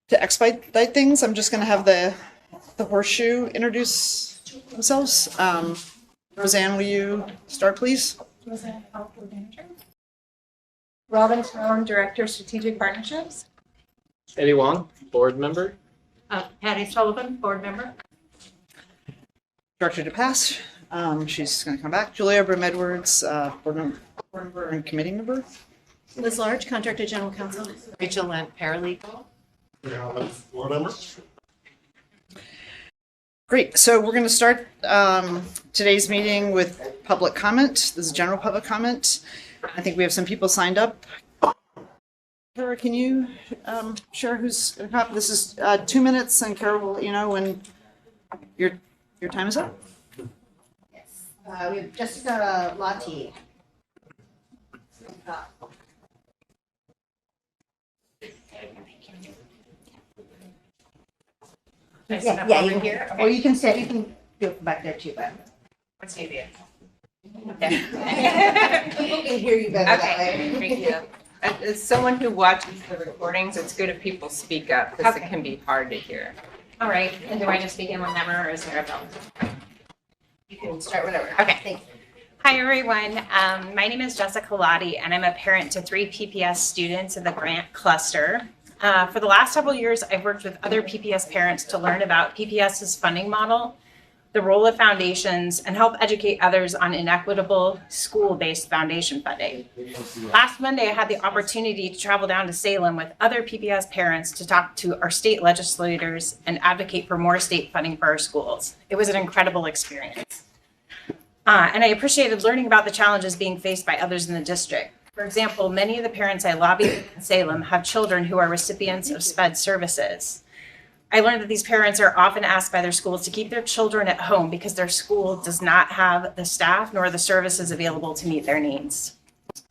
To expedite things, I'm just going to have the horseshoe introduce themselves. Roseanne, will you start, please? Roseanne, Outboard Manager. Robin Town, Director, Strategic Partnerships. Eddie Wong, Board Member. Patty Sullivan, Board Member. Director DePass, she's going to come back. Julia Brim-Edwards, board member and committee member. Liz Large, Contractor General Counsel. Rachel Lent, Paralegal. Board Member. Great. So we're going to start today's meeting with public comment. This is general public comment. I think we have some people signed up. Kara, can you share who's going to come up? This is 2 minutes, and Kara will let you know when your time is up. Yes. We have Jessica Lottie. Yeah, you can hear. Or you can sit. You can do it back there too, but What's easier? people can hear you better that way. Okay, thank you. As someone who watches the recordings, it's good if people speak up because it can be hard to hear. All right, and do I just begin whenever, or is there a bell? You can start whatever. Okay. Thanks. Hi, everyone. My name is Jessica Lottie, and I'm a parent to 3 PPS students in the grant cluster. For the last several years, I've worked with other PPS parents to learn about PPS's funding model, the role of foundations, and help educate others on inequitable school-based foundation funding. Last Monday, I had the opportunity to travel down to Salem with other PPS parents to talk to our state legislators and advocate for more state funding for our schools. It was an incredible experience. And I appreciated learning about the challenges being faced by others in the district. For example, many of the parents I lobbied with in Salem have children who are recipients of SPED services. I learned that these parents are often asked by their schools to keep their children at home because their school does not have the staff nor the services available to meet their needs.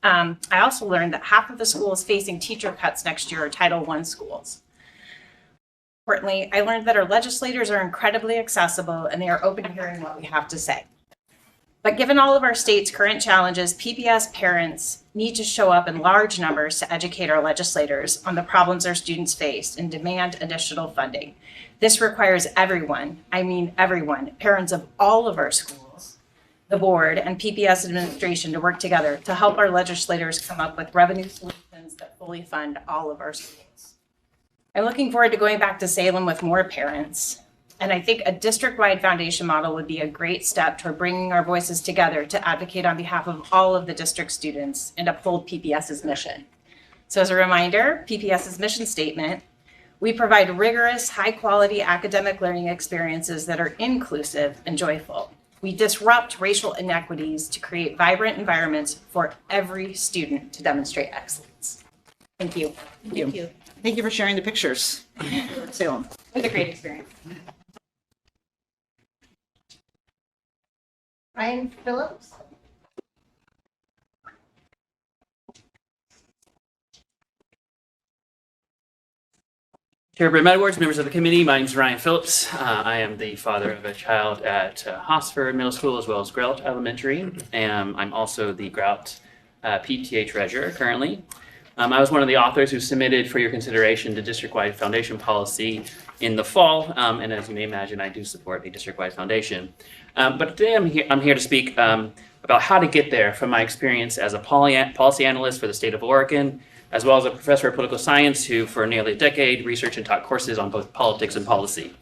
I also learned that half of the schools facing teacher cuts next year are Title I schools. Importantly, I learned that our legislators are incredibly accessible and they are open to hearing what we have to say. But given all of our state's current challenges, PPS parents need to show up in large numbers to educate our legislators on the problems our students face and demand additional funding. This requires everyone, I mean everyone, parents of all of our schools, the board, and PPS administration to work together to help our legislators come up with revenue solutions that fully fund all of our schools. I'm looking forward to going back to Salem with more parents. And I think a district-wide foundation model would be a great step toward bringing our voices together to advocate on behalf of all of the district students and uphold PPS's mission. So as a reminder, PPS's mission statement, we provide rigorous, high-quality academic learning experiences that are inclusive and joyful. We disrupt racial inequities to create vibrant environments for every student to demonstrate excellence. Thank you. Thank you. Thank you for sharing the pictures. Salem. It was a great experience. Ryan Phillips. Chair Brim-Edwards, members of the committee, my name is Ryan Phillips. I am the father of a child at Hosford Middle School as well as Grout Elementary, and I'm also the Grout PTA treasurer currently. I was one of the authors who submitted for your consideration the district-wide foundation policy in the fall, and as you may imagine, I do support a district-wide foundation. But today I'm here to speak about how to get there from my experience as a policy analyst for the state of Oregon, as well as a professor of political science who for nearly a decade researched and taught courses on both politics and policy.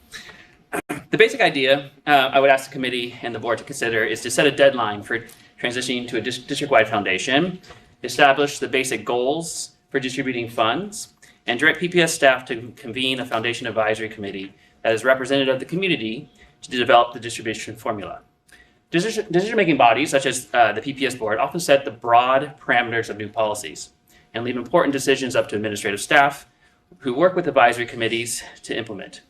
The basic idea I would ask the committee and the board to consider is to set a deadline for transitioning to a district-wide foundation, establish the basic goals for distributing funds, and direct PPS staff to convene a foundation advisory committee that is representative of the community to develop the distribution formula. Decision-making bodies, such as the PPS board, often set the broad parameters of new policies and leave important decisions up to administrative staff who work with advisory committees to implement.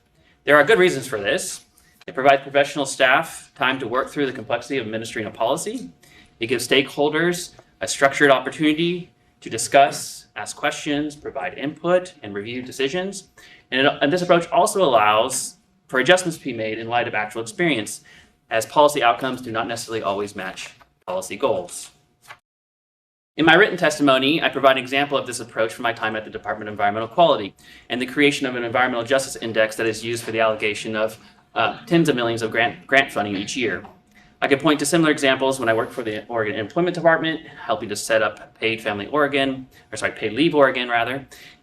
There are good reasons for this. It provides professional staff time to work through the complexity of administering a policy. It gives stakeholders a structured opportunity to discuss, ask questions, provide input, and review decisions. And this approach also allows for adjustments to be made in light of actual experience, as policy outcomes do not necessarily always match policy goals. In my written testimony, I provide an example of this approach from my time at the Department of Environmental Quality and the creation of an environmental justice index that is used for the allocation of tens of millions of grant funding each year. I could point to similar examples when I worked for the Oregon Employment Department, helping to set up paid leave Oregon,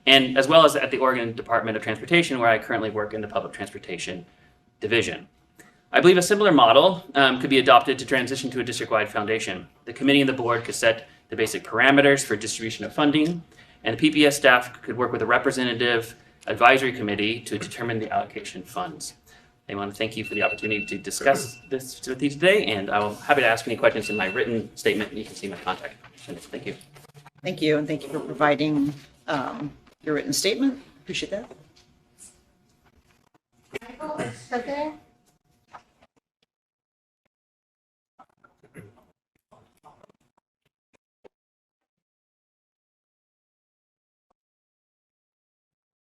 and as well as at the Oregon Department of Transportation, where I currently work in the Public Transportation Division. I believe a similar model could be adopted to transition to a district-wide foundation. The committee and the board could set the basic parameters for distribution of funding, and the PPS staff could work with a representative advisory committee to determine the allocation funds. I want to thank you for the opportunity to discuss this with you today, and I'm happy to ask any questions in my written statement. You can see my contact information. Thank you. Thank you, and thank you for providing your written statement. Appreciate that. Okay.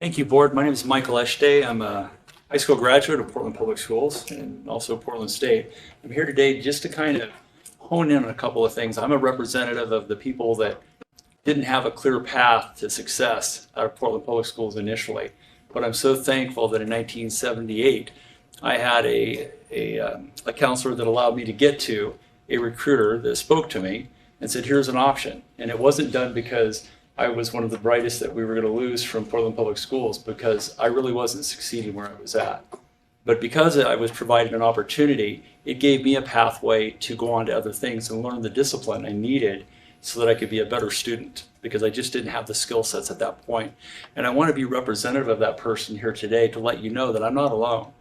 Thank you, Board. My name is Michael Eshday. I'm a high school graduate of Portland Public Schools and also Portland State. I'm here today just to kind of hone in on a couple of things. I'm a representative of the people that didn't have a clear path to success out of Portland Public Schools initially. But I'm so thankful that in 1978, I had a counselor that allowed me to get to a recruiter that spoke to me and said, here's an option. And it wasn't done because I was one of the brightest that we were going to lose from Portland Public Schools, because I really wasn't succeeding where I was at. But because I was provided an opportunity, it gave me a pathway to go on to other things and learn the discipline I needed so that I could be a better student, because I just didn't have the skill sets at that point. And I want to be representative of that person here today to let you know that I'm not alone.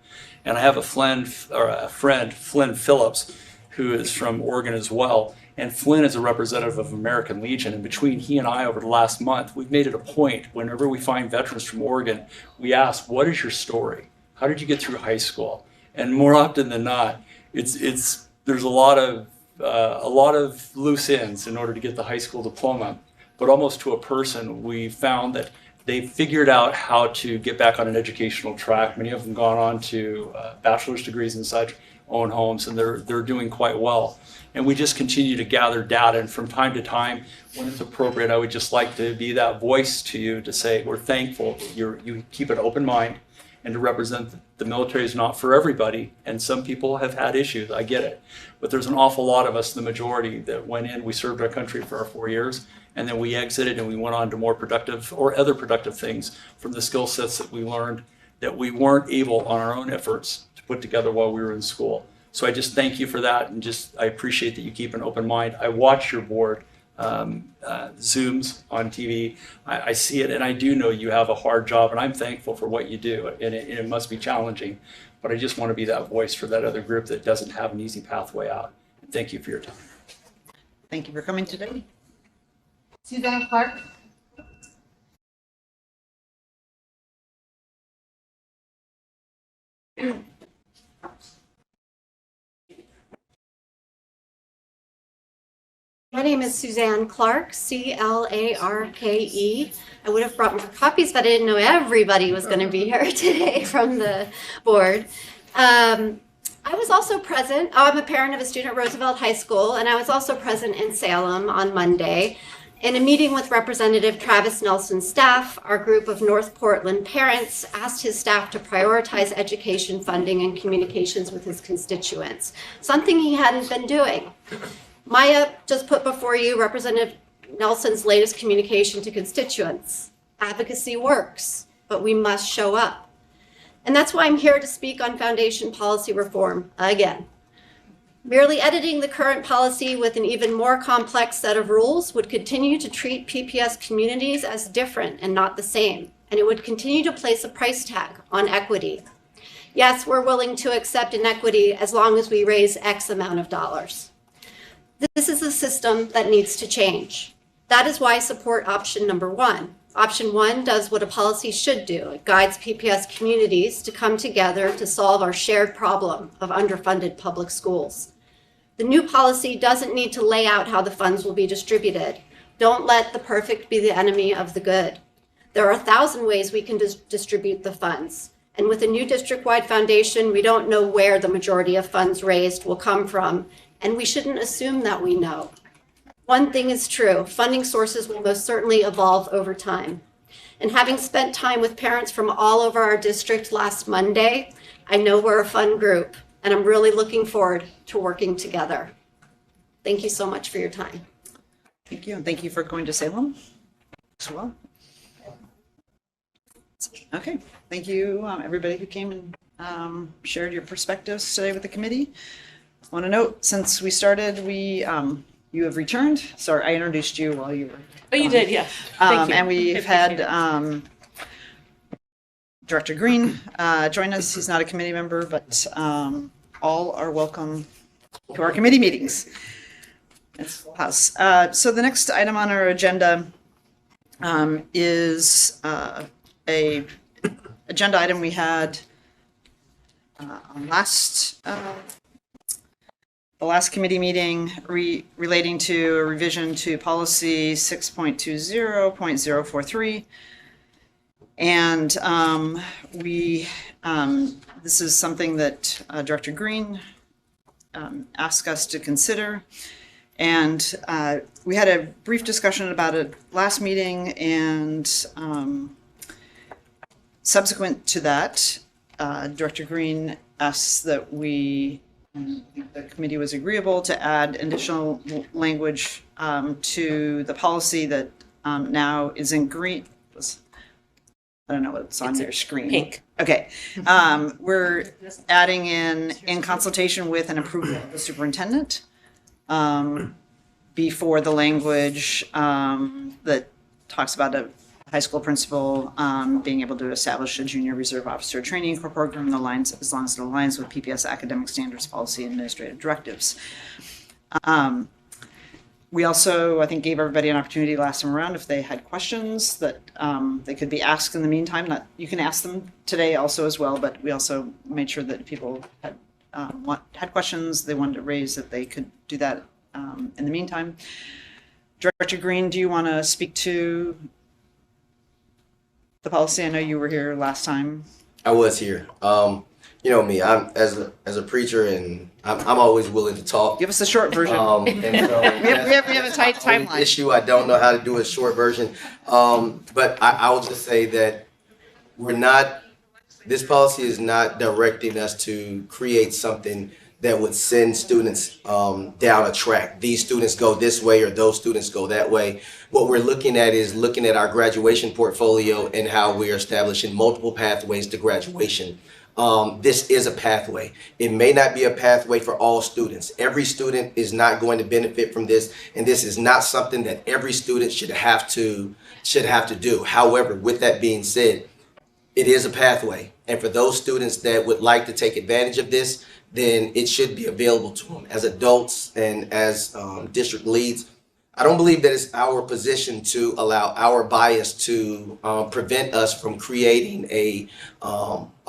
And I have a friend, Flynn Phillips, who is from Oregon as well. And Flynn is a representative of American Legion. And between he and I over the last month, we've made it a point, whenever we find veterans from Oregon, we ask, what is your story? How did you get through high school? And more often than not, there's a lot of loose ends in order to get the high school diploma. But almost to a person, we found that they figured out how to get back on an educational track. Many of them gone on to bachelor's degrees and such, own homes, and they're doing quite well. And we just continue to gather data, and from time to time, when it's appropriate, I would just like to be that voice to you to say we're thankful that you keep an open mind, and to represent the military is not for everybody, and some people have had issues, I get it. But there's an awful lot of us, the majority, that went in, we served our country for our 4 years, and then we exited and we went on to more productive or other productive things from the skill sets that we learned that we weren't able on our own efforts to put together while we were in school. So I just thank you for that, and I appreciate that you keep an open mind. I watch your board Zooms on TV. I see it, and I do know you have a hard job, and I'm thankful for what you do, and it must be challenging, but I just want to be that voice for that other group that doesn't have an easy pathway out. And thank you for your time. Thank you for coming today. Suzanne Clark. My name is Suzanne Clark, C-L-A-R-K-E. I would have brought more copies, but I didn't know everybody was going to be here today from the board. I was also present. I'm a parent of a student at Roosevelt High School, and I was also present in Salem on Monday in a meeting with Representative Travis Nelson's staff. Our group of North Portland parents asked his staff to prioritize education funding and communications with his constituents, something he hadn't been doing. Maya just put before you Representative Nelson's latest communication to constituents. Advocacy works, but we must show up. And that's why I'm here to speak on foundation policy reform again. Merely editing the current policy with an even more complex set of rules would continue to treat PPS communities as different and not the same, and it would continue to place a price tag on equity. Yes, we're willing to accept inequity as long as we raise X amount of dollars. This is a system that needs to change. That is why I support option number one. Option one does what a policy should do. It guides PPS communities to come together to solve our shared problem of underfunded public schools. The new policy doesn't need to lay out how the funds will be distributed. Don't let the perfect be the enemy of the good. There are 1,000 ways we can distribute the funds. And with a new district-wide foundation, we don't know where the majority of funds raised will come from, and we shouldn't assume that we know. One thing is true, funding sources will most certainly evolve over time. And having spent time with parents from all over our district last Monday, I know we're a fun group, and I'm really looking forward to working together. Thank you so much for your time. Thank you, and thank you for going to Salem as well. Okay, thank you, everybody who came and shared your perspectives today with the committee. I want to note, since we started, you have returned. Sorry, I introduced you while you were. Oh, you did, yeah. Thank you. And we've had Director Green join us. He's not a committee member, but all are welcome to our committee meetings. It's full house. So the next item on our agenda is a agenda item we had on the last committee meeting relating to a revision to policy 6.20.043. And this is something that Director Green asked us to consider. And we had a brief discussion about it last meeting, and subsequent to that, Director Green asked that the committee was agreeable to add additional language to the policy that now is in green. I don't know what's on your screen. Pink. Okay. We're adding in consultation with and approval of the superintendent before the language that talks about a high school principal being able to establish a junior reserve officer training program as long as it aligns with PPS academic standards, policy, and administrative directives. We also, I think, gave everybody an opportunity last time around if they had questions that they could be asked in the meantime. You can ask them today also as well, but we also made sure that people had questions they wanted to raise, that they could do that in the meantime. Director Green, do you want to speak to the policy? I know you were here last time. I was here. You know me, I'm as a preacher, and I'm always willing to talk. Give us the short version. And so we have a tight timeline. Issue, I don't know how to do a short version, but I will just say that this policy is not directing us to create something that would send students down a track. These students go this way or those students go that way. What we're looking at is looking at our graduation portfolio and how we are establishing multiple pathways to graduation. This is a pathway. It may not be a pathway for all students. Every student is not going to benefit from this, and this is not something that every student should have to do. However, with that being said, it is a pathway, and for those students that would like to take advantage of this, then it should be available to them. As adults and as district leads, I don't believe that it's our position to allow our bias to prevent us from creating a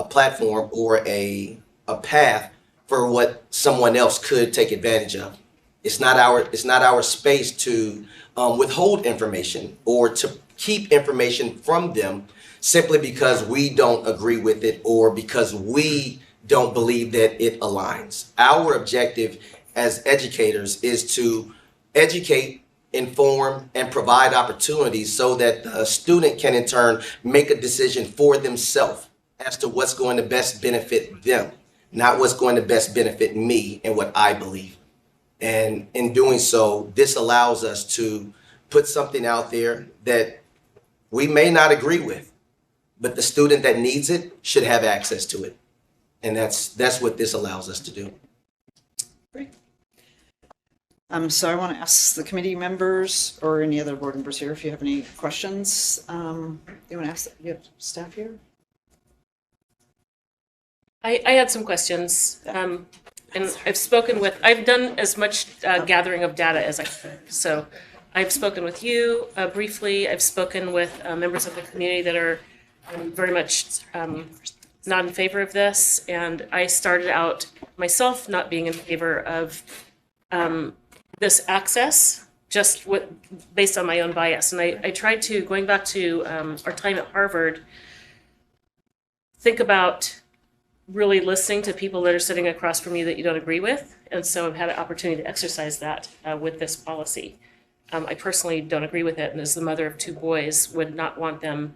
platform or a path for what someone else could take advantage of. It's not our space to withhold information or to keep information from them simply because we don't agree with it or because we don't believe that it aligns. Our objective as educators is to educate, inform, and provide opportunities so that the student can in turn make a decision for themselves as to what's going to best benefit them, not what's going to best benefit me and what I believe. And in doing so, this allows us to put something out there that we may not agree with, but the student that needs it should have access to it. And that's what this allows us to do. Great. So I want to ask the committee members or any other board members here if you have any questions. You want to ask? You have staff here? I had some questions, and I've done as much gathering of data as I could. So I've spoken with you briefly. I've spoken with members of the community that are very much not in favor of this. And I started out myself not being in favor of this access, just based on my own bias. And I tried to, going back to our time at Harvard, think about really listening to people that are sitting across from you that you don't agree with. And so I've had an opportunity to exercise that with this policy. I personally don't agree with it, and as the mother of 2 boys, would not want them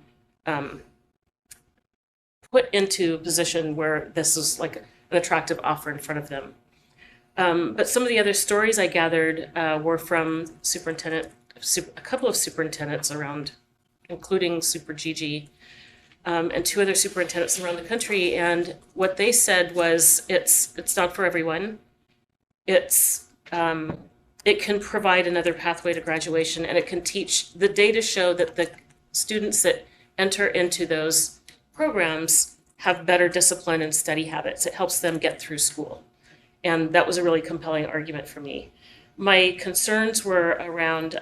put into a position where this is like an attractive offer in front of them. But some of the other stories I gathered were from a couple of superintendents around, including Super Gigi, and 2 other superintendents around the country. And what they said was, it's not for everyone. It can provide another pathway to graduation, and it can teach. The data show that the students that enter into those programs have better discipline and study habits. It helps them get through school. And that was a really compelling argument for me. My concerns were around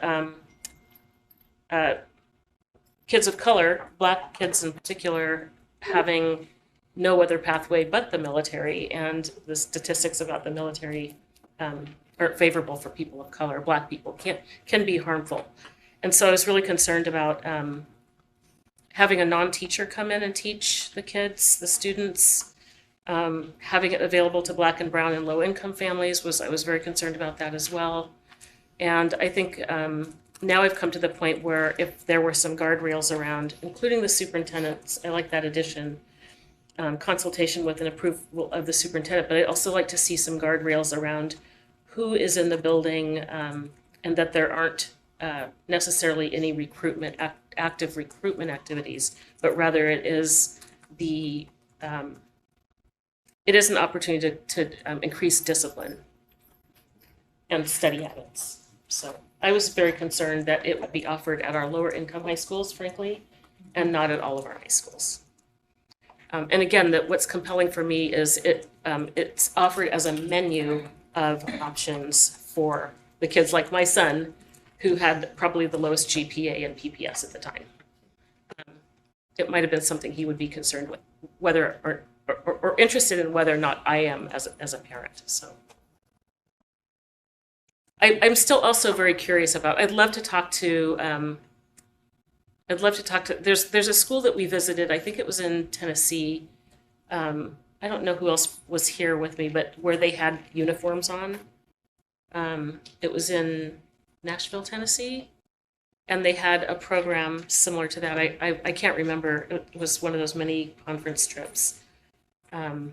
kids of color, Black kids in particular, having no other pathway but the military, and the statistics about the military aren't favorable for people of color. Black people can be harmful. And so I was really concerned about having a non-teacher come in and teach the kids, the students, having it available to Black and brown and low-income families. I was very concerned about that as well. And I think now I've come to the point where if there were some guardrails around, including the superintendents, I like that addition, consultation with an approval of the superintendent, but I'd also like to see some guardrails around who is in the building, and that there aren't necessarily any active recruitment activities, but rather it is an opportunity to increase discipline and study habits. So I was very concerned that it would be offered at our lower income high schools, frankly, and not at all of our high schools. And again, what's compelling for me is it's offered as a menu of options for the kids like my son, who had probably the lowest GPA and PPS at the time. It might have been something he would be concerned with, whether or interested in whether or not I am as a parent. So I'm still also very curious about. I'd love to talk to. There's a school that we visited. I think it was in Tennessee. I don't know who else was here with me, but where they had uniforms on. It was in Nashville, Tennessee, and they had a program similar to that. I can't remember. It was one of those mini conference trips. So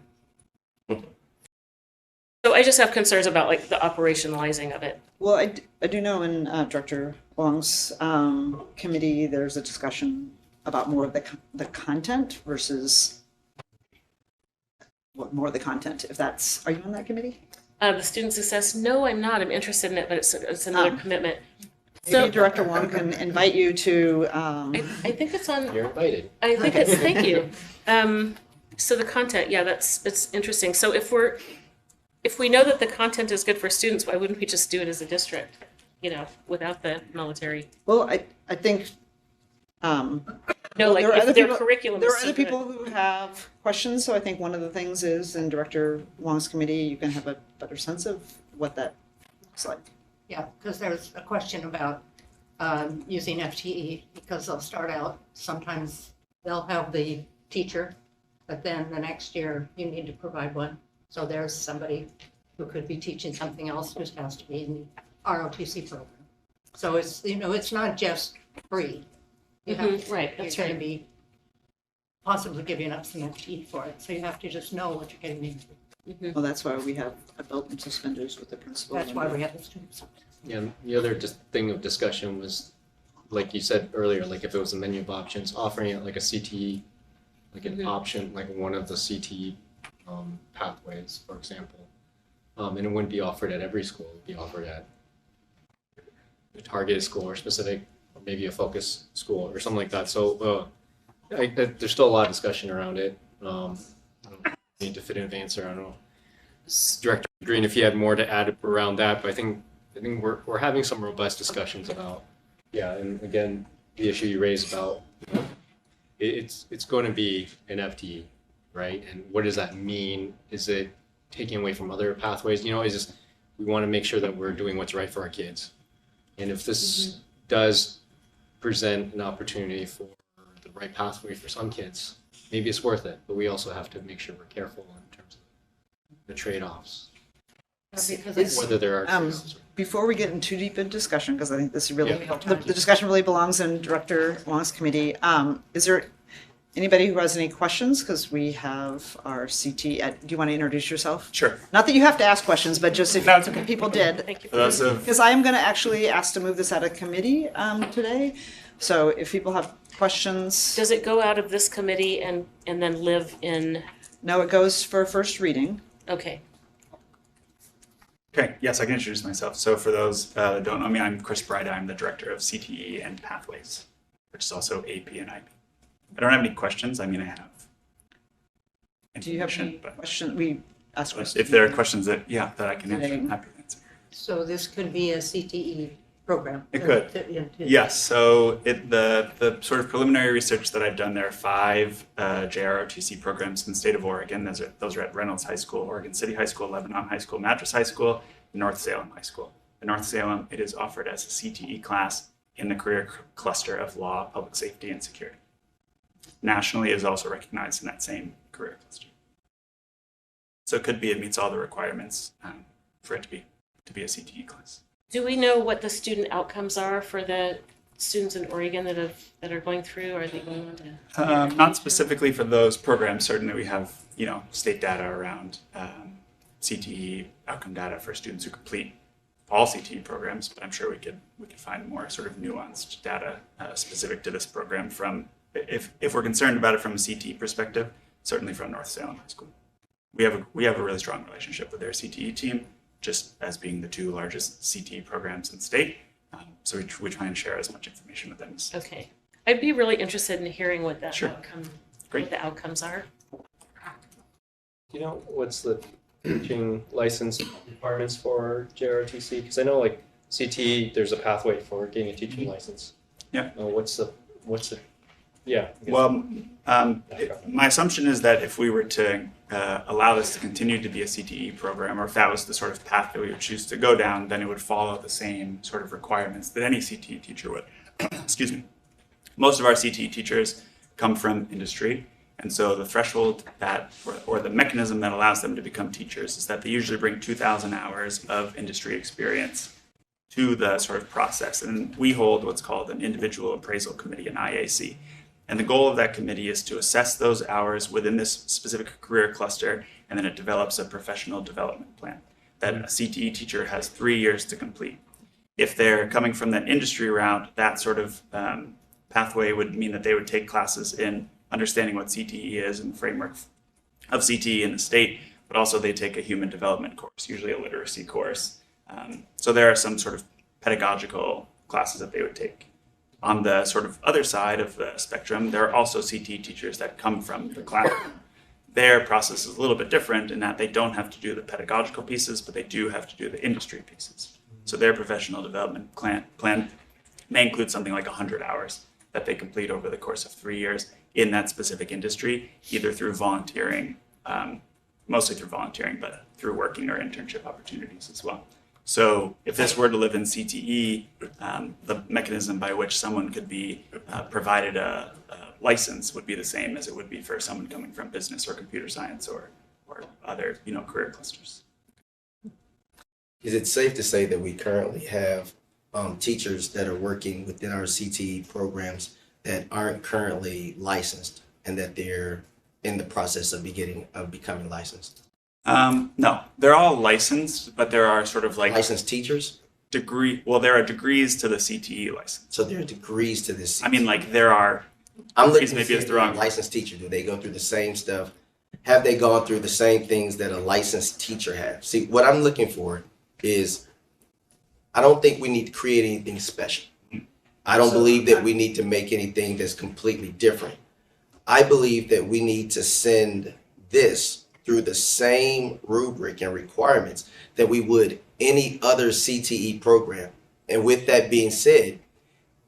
I just have concerns about like the operationalizing of it. Well, I do know in Director Wong's committee, there's a discussion about more of the content versus what more of the content. If that's, are you on that committee? The student success, no, I'm not. I'm interested in it, but it's another commitment. Maybe Director Wong can invite you to. I think it's on. You're invited. I think it's. Thank you. So the content, yeah, it's interesting. So if we know that the content is good for students, why wouldn't we just do it as a district, without the military? Well, I think. No, like if their curriculum. There are is other so people good. who have questions, so I think one of the things is in Director Wong's committee, you can have a better sense of what that looks like. Yeah, because there's a question about using FTE, because they'll start out, sometimes they'll have the teacher, but then the next year you need to provide one. So there's somebody who could be teaching something else who has to be in the ROTC program. So it's not just free. You have, Right, that's you're going right. to be possibly giving up some FTE for it. So you have to just know what you're getting into. Well, that's why we have a belt and suspenders with the principal. That's why we have the students. Yeah, and the other just thing of discussion was, like you said earlier, like if it was a menu of options, offering it like a CTE, like an option, like one of the CTE pathways, for example. And it wouldn't be offered at every school. It would be offered at a targeted school or specific, or maybe a focus school or something like that. So there's still a lot of discussion around it. I don't need a definitive answer. I don't know, Director Green, if you had more to add around that, but I think we're having some robust discussions about, and again, the issue you raised about, it's going to be an FTE, right? And what does that mean? Is it taking away from other pathways? It's just, we want to make sure that we're doing what's right for our kids. And if this does present an opportunity for the right pathway for some kids, maybe it's worth it, but we also have to make sure we're careful in terms of the trade-offs. Because Is- Whether there are Um, choices. Before we get in too deep in discussion, because I think this really, Yeah. the discussion really belongs in Director Wong's committee, is there anybody who has any questions? Because we have our CT, do you want to introduce yourself? Sure. Not that you have to ask questions, but just if No, it's okay. people did. Thank you. For those of Because I am going to actually ask to move this out of committee today. So if people have questions, Does it go out of this committee and then live in, no, it goes for first reading. okay. Okay, yes, I can introduce myself. So for those that don't know me, I'm Chris Bright. I'm the director of CTE and Pathways, which is also AP and IB. I don't have any questions. I mean, I have Do you have information, any but questions? We ask questions. if there are questions that I can answer, Okay. I'm happy to answer. So this could be a CTE program. It could. Yes, so the sort of preliminary research that I've done, there are 5 JROTC programs in the state of Oregon. Those are at Reynolds High School, Oregon City High School, Lebanon High School, Madras High School, and North Salem High School. In North Salem, it is offered as a CTE class in the career cluster of law, public safety, and security. Nationally, it is also recognized in that same career cluster. So it could be, it meets all the requirements for it to be a CTE class. Do we know what the student outcomes are for the students in Oregon that are going through? Are they going on to? Not specifically for those programs. Certainly, we have state data around CTE outcome data for students who complete all CTE programs. But I'm sure we could find more sort of nuanced data specific to this program from if we're concerned about it from a CTE perspective. Certainly from North Salem High School, we have a really strong relationship with their CTE team, just as being the 2 largest CTE programs in the state. So we try and share as much information with them as Okay. I'd be really interested in hearing what that Sure. Great. what the outcomes are. Do you know what's the teaching license requirements for JROTC? Because I know like CTE, there's a pathway for getting a teaching license. Yeah. What's the yeah. I guess- Well, my assumption is that if we were to allow this to continue to be a CTE program, or if that was the sort of path that we would choose to go down, then it would follow the same sort of requirements that any CTE teacher would. Excuse me. Most of our CTE teachers come from industry, and so the threshold or the mechanism that allows them to become teachers is that they usually bring 2,000 hours of industry experience to the sort of process. And we hold what's called an individual appraisal committee, an IAC. And the goal of that committee is to assess those hours within this specific career cluster, and then it develops a professional development plan that a CTE teacher has 3 years to complete. If they're coming from that industry route, that sort of pathway would mean that they would take classes in understanding what CTE is and the framework of CTE in the state, but also they take a human development course, usually a literacy course. So there are some sort of pedagogical classes that they would take. On the sort of other side of the spectrum, there are also CTE teachers that come from the classroom. Their process is a little bit different in that they don't have to do the pedagogical pieces, but they do have to do the industry pieces. So their professional development plan may include something like 100 hours that they complete over the course of 3 years in that specific industry, either through volunteering, mostly through volunteering, but through working or internship opportunities as well. So if this were to live in CTE, the mechanism by which someone could be provided a license would be the same as it would be for someone coming from business or computer science or other career clusters. Is it safe to say that we currently have teachers that are working within our CTE programs that aren't currently licensed and that they're in the process of becoming licensed? No, they're all licensed, but there are sort of like Licensed teachers? there are degrees to the CTE license. So there are degrees to this. I mean, like there are, I'm looking maybe to see it's if the wrong they're a licensed teacher. Do they go through the same stuff? Have they gone through the same things that a licensed teacher has? See, what I'm looking for is, I don't think we need to create anything special. I don't believe that we need to make anything that's completely different. I believe that we need to send this through the same rubric and requirements that we would any other CTE program. And with that being said,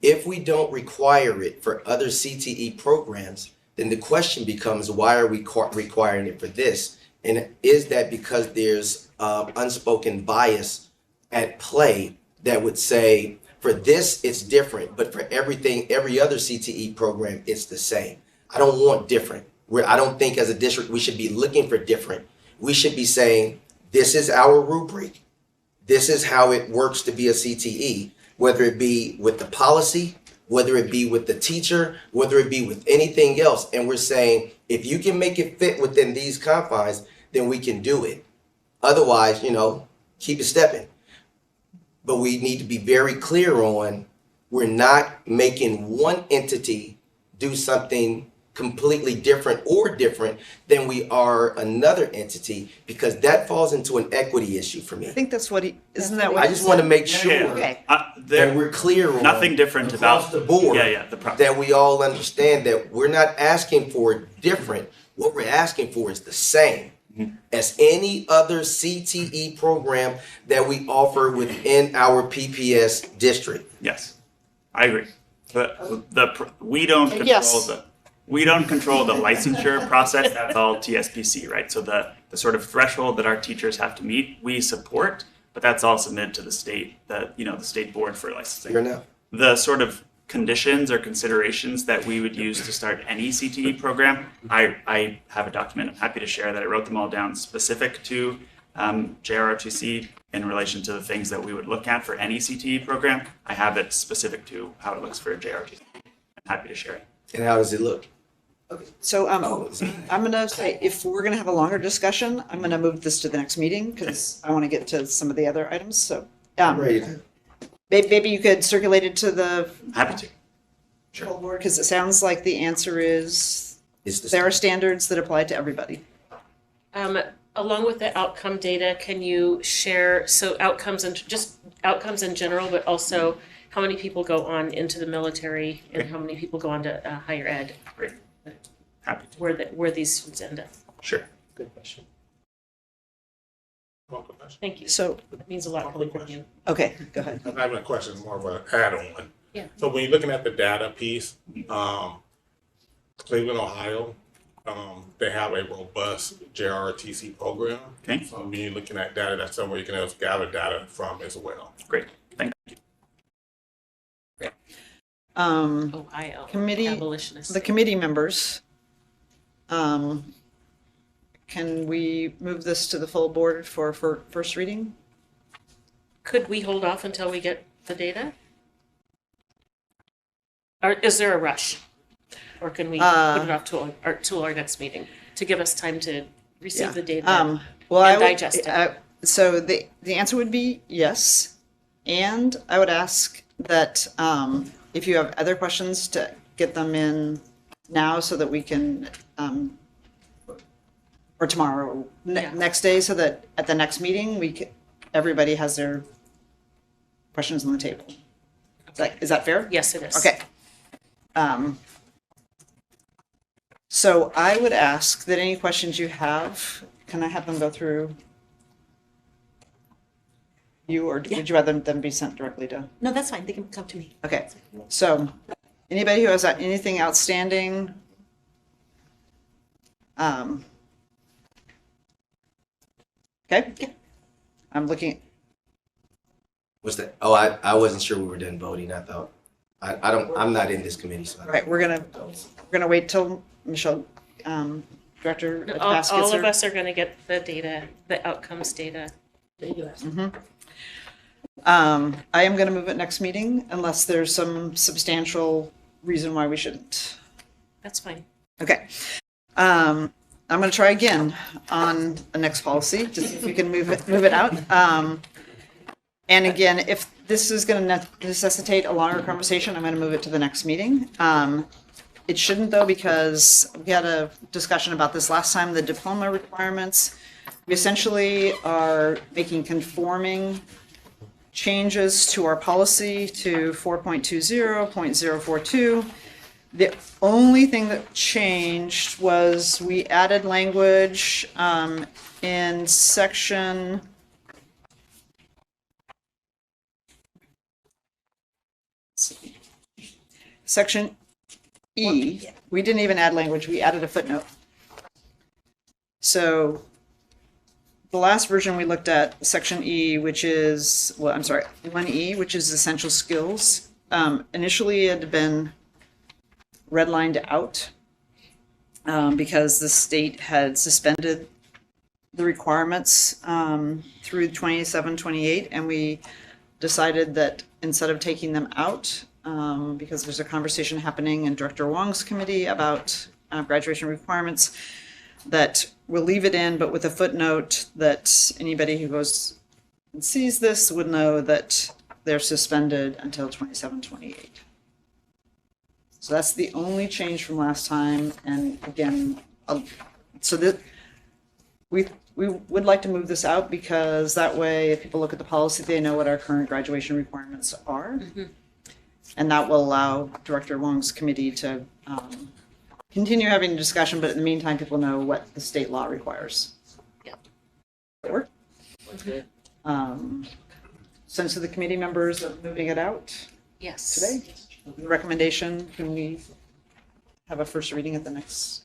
if we don't require it for other CTE programs, then the question becomes, why are we requiring it for this? And is that because there's unspoken bias at play that would say, for this, it's different, but for every other CTE program, it's the same. I don't want different. I don't think as a district we should be looking for different. We should be saying, this is our rubric. This is how it works to be a CTE, whether it be with the policy, whether it be with the teacher, whether it be with anything else. And we're saying, if you can make it fit within these confines, then we can do it. Otherwise, keep it stepping. But we need to be very clear on, we're not making one entity do something completely different than we are another entity, because that falls into an equity issue for me. I think that's what isn't that what? I just want to make sure Okay. that we're clear on Nothing different across about the board. the process. That we all understand that we're not asking for different. What we're asking for is the same as any other CTE program that we offer within our PPS district. Yes, I agree. We don't control Yes. we don't control the licensure process. That's all TSPC, right? So the sort of threshold that our teachers have to meet, we support, but that's all submitted to the state, the state board for licensing. Fair enough. The sort of conditions or considerations that we would use to start any CTE program, I have a document. I'm happy to share that. I wrote them all down specific to JROTC in relation to the things that we would look at for any CTE program. I have it specific to how it looks for JROTC. I'm happy to share it. And how does it look? So I'm going to say, if we're going to have a longer discussion, I'm going to move this to the next meeting because I want to get to some of the other items. So Great. maybe you could circulate it to the Happy to. full board, because it sounds like the answer is It's the there are standards that apply to everybody. Along with the outcome data, can you share, so outcomes and just outcomes in general, but also how many people go on into the military and how many people go on to higher ed? Great. Happy to. Where these students end up? Sure. Good question. Thank you. So, That means a lot coming from you. okay, go ahead. Not even a question, it's more of an add-on. Yeah. So when you're looking at the data piece, Cleveland, Ohio, they have a robust JRTC program. Okay. So when you're looking at data, that's somewhere you can also gather data from as well. Great. Thank you. Ohio. Committee, Abolitionists. the committee members, can we move this to the full board for first reading? Could we hold off until we get the data? Or is there a rush? Or can we put it off to our next meeting to give us time to receive the data Well, and I would, digest it? so the answer would be yes. And I would ask that if you have other questions, to get them in now so that we can, or tomorrow, or Yeah. next day, so that at the next meeting, everybody has their questions on the table. Is that fair? Yes, it is. Okay. So I would ask that any questions you have, can I have them go through you, or would you rather them be sent directly to? No, that's fine. They can come to me. Okay, so anybody who has anything outstanding? Okay, I'm looking, What's that? Oh, I wasn't sure we were done voting. I thought, I'm not in this committee, so I all don't. right, we're gonna wait till Michelle, Director at the All pass gets of her. us are gonna get the data, the outcomes data. I am gonna move it next meeting unless there's some substantial reason why we shouldn't. That's fine. Okay. I'm going to try again on the next policy to see if we can move it out. And again, if this is going to necessitate a longer conversation, I'm going to move it to the next meeting. It shouldn't though, because we had a discussion about this last time, the diploma requirements. We essentially are making conforming changes to our policy to 4.20.042. The only thing that changed was we added language in section E. We didn't even add language, we added a footnote. So the last version we looked at, section E, which is, well, I'm sorry, 1E, which is essential skills. Initially it had been redlined out because the state had suspended the requirements through 27, 28, and we decided that instead of taking them out, because there's a conversation happening in Director Wong's committee about graduation requirements, that we'll leave it in, but with a footnote that anybody who goes and sees this would know that they're suspended until 27, 28. So that's the only change from last time. And again, so that we would like to move this out because that way, if people look at the policy, they know what our current graduation requirements are. And that will allow Director Wong's committee to continue having a discussion, but in the meantime, people know what the state law requires. Yeah. That work? Sense of the committee members of moving it out Yes. today? The recommendation, can we have a first reading at the next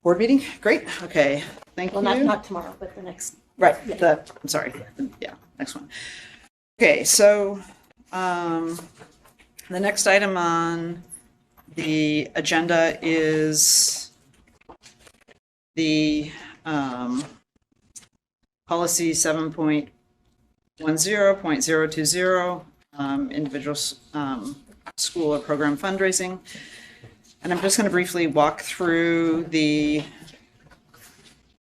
board meeting? Great, okay, thank you. Well, not tomorrow, but the next. Right, I'm sorry, yeah, next one. Okay, so the next item on the agenda is the policy 7.10.020, individual school or program fundraising. And I'm just going to briefly walk through the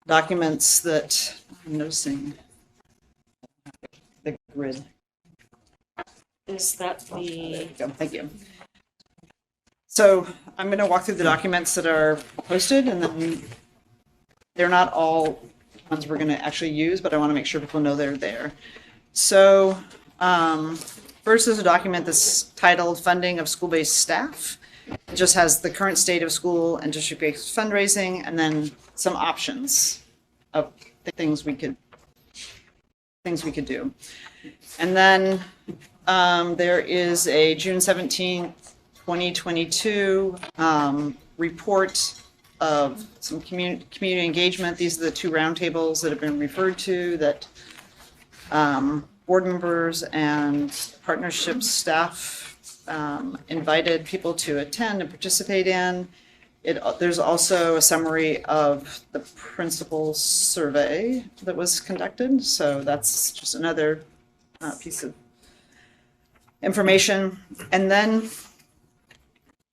documents that I'm noticing. The grid. Is that There the, you go. Thank you. So I'm going to walk through the documents that are posted, and then they're not all ones we're going to actually use, but I want to make sure people know they're there. So first is a document that's titled Funding of School-Based Staff. It just has the current state of school and district-based fundraising, and then some options of things we could do. And then there is a June 17th, 2022 report of some community engagement. These are the two roundtables that have been referred to that board members and partnership staff invited people to attend and participate in. There's also a summary of the principal survey that was conducted. So that's just another piece of information. And then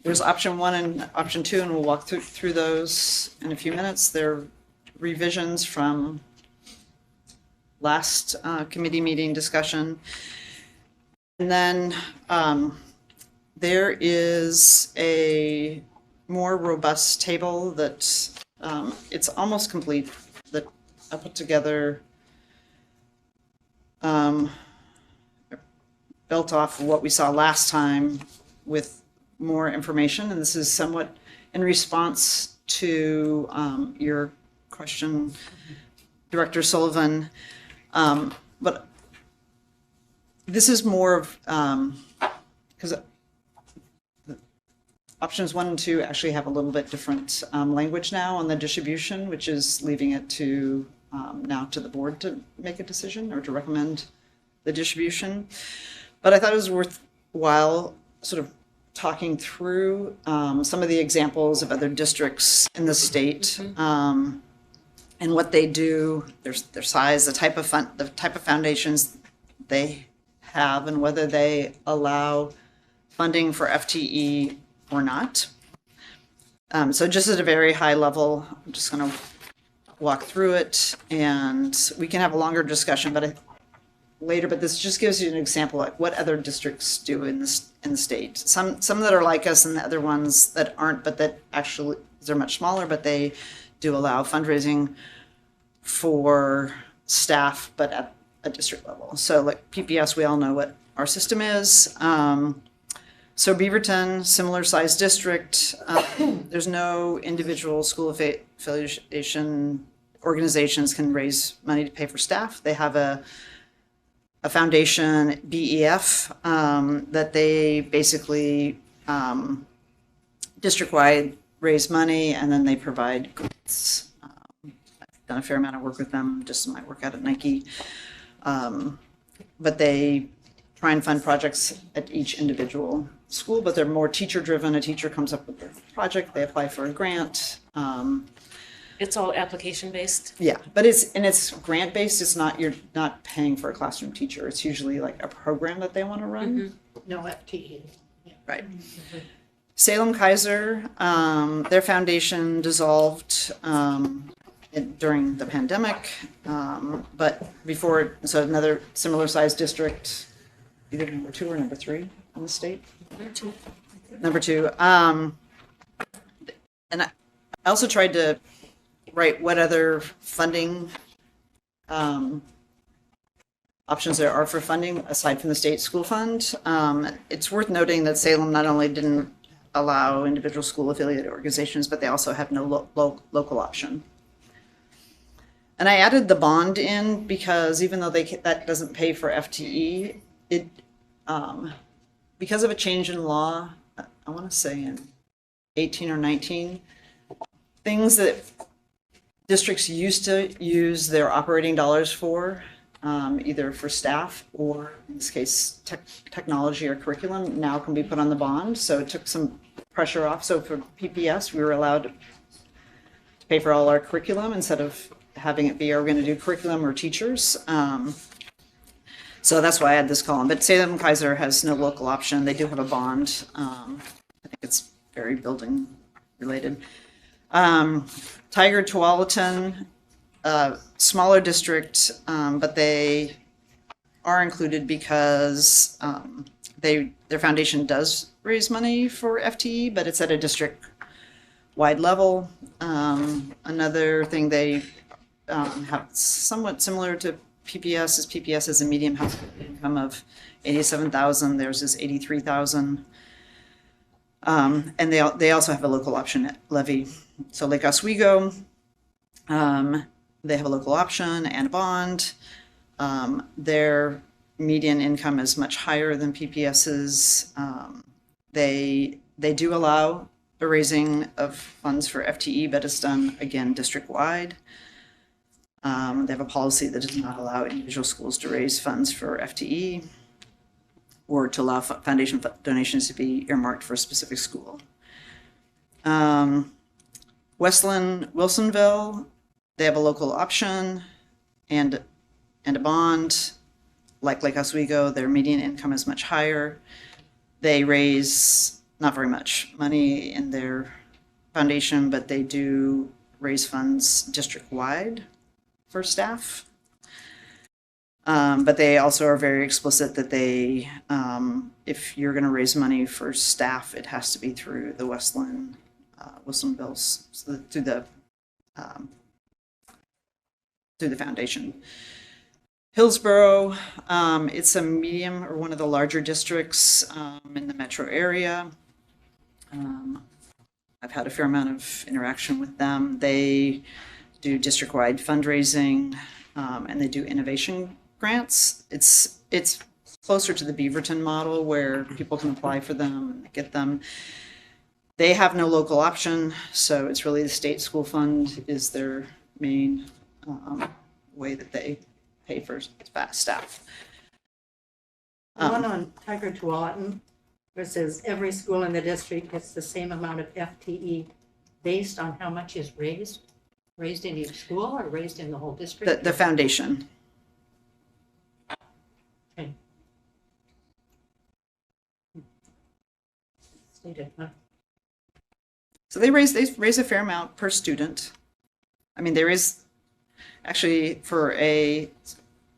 there's option 1 and option 2, and we'll walk through those in a few minutes. They're revisions from last committee meeting discussion. And then there is a more robust table that it's almost complete that I put together built off of what we saw last time with more information, and this is somewhat in response to your question, Director Sullivan. But this is more of, because options 1 and 2 actually have a little bit different language now on the distribution, which is leaving it to now to the board to make a decision or to recommend the distribution. But I thought it was worthwhile sort of talking through some of the examples of other districts in the state and what they do, their size, the type of foundations they have, and whether they allow funding for FTE or not. So just at a very high level, I'm just going to walk through it, and we can have a longer discussion, but later. But this just gives you an example like what other districts do in the state. Some that are like us, and the other ones that aren't, but that actually they're much smaller, but they do allow fundraising for staff, but at a district level. So like PPS, we all know what our system is. So Beaverton, similar size district. There's no individual school affiliation organizations can raise money to pay for staff. They have a foundation, BEF, that they basically district-wide raise money, and then they provide grants. I've done a fair amount of work with them, just in my work out at Nike. But they try and fund projects at each individual school, but they're more teacher-driven. A teacher comes up with a project, they apply for a grant. It's all application based. Yeah, but it's grant based. It's not, you're not paying for a classroom teacher. It's usually like a program that they want to run. No FTE. Right. Salem Kaiser, their foundation dissolved during the pandemic, but before, so another similar sized district, either number 2 or number 3 in the state. Number 2. And I also tried to write what other funding options there are for funding aside from the state school fund. It's worth noting that Salem not only didn't allow individual school affiliated organizations, but they also have no local option. And I added the bond in because even though that doesn't pay for FTE, it because of a change in law, I want to say in 18 or 19, things that districts used to use their operating dollars for, either for staff or in this case technology or curriculum, now can be put on the bond. So it took some pressure off. So for PPS, we were allowed to pay for all our curriculum instead of having it be, are we going to do curriculum or teachers? So that's why I had this column. But Salem Kaiser has no local option. They do have a bond. I think it's very building related. Tiger Tualatin, smaller district, but they are included because their foundation does raise money for FTE, but it's at a district-wide level. Another thing they have somewhat similar to PPS is PPS has a median household income of $87,000. Theirs is $83,000. And they also have a local option levy. So Lake Oswego, they have a local option and a bond. Their median income is much higher than PPS's. They do allow the raising of funds for FTE, but it's done, again, district-wide. They have a policy that does not allow individual schools to raise funds for FTE or to allow foundation donations to be earmarked for a specific school. Westland, Wilsonville, they have a local option and a bond. Like Lake Oswego, their median income is much higher. They raise not very much money in their foundation, but they do raise funds district-wide for staff. But they also are very explicit that they, if you're going to raise money for staff, it has to be through the Westland, Wilsonville, so through the foundation. Hillsborough, it's a medium or one of the larger districts in the metro area. I've had a fair amount of interaction with them. They do district-wide fundraising, and they do innovation grants. It's closer to the Beaverton model where people can apply for them and get them. They have no local option, so it's really the state school fund is their main way that they pay for staff. One on Tiger Tualatin, where it says every school in the district gets the same amount of FTE based on how much is raised in each school or raised in the whole district? The foundation. Okay. Stated, huh? So they raise a fair amount per student. I mean, they raise, actually, for a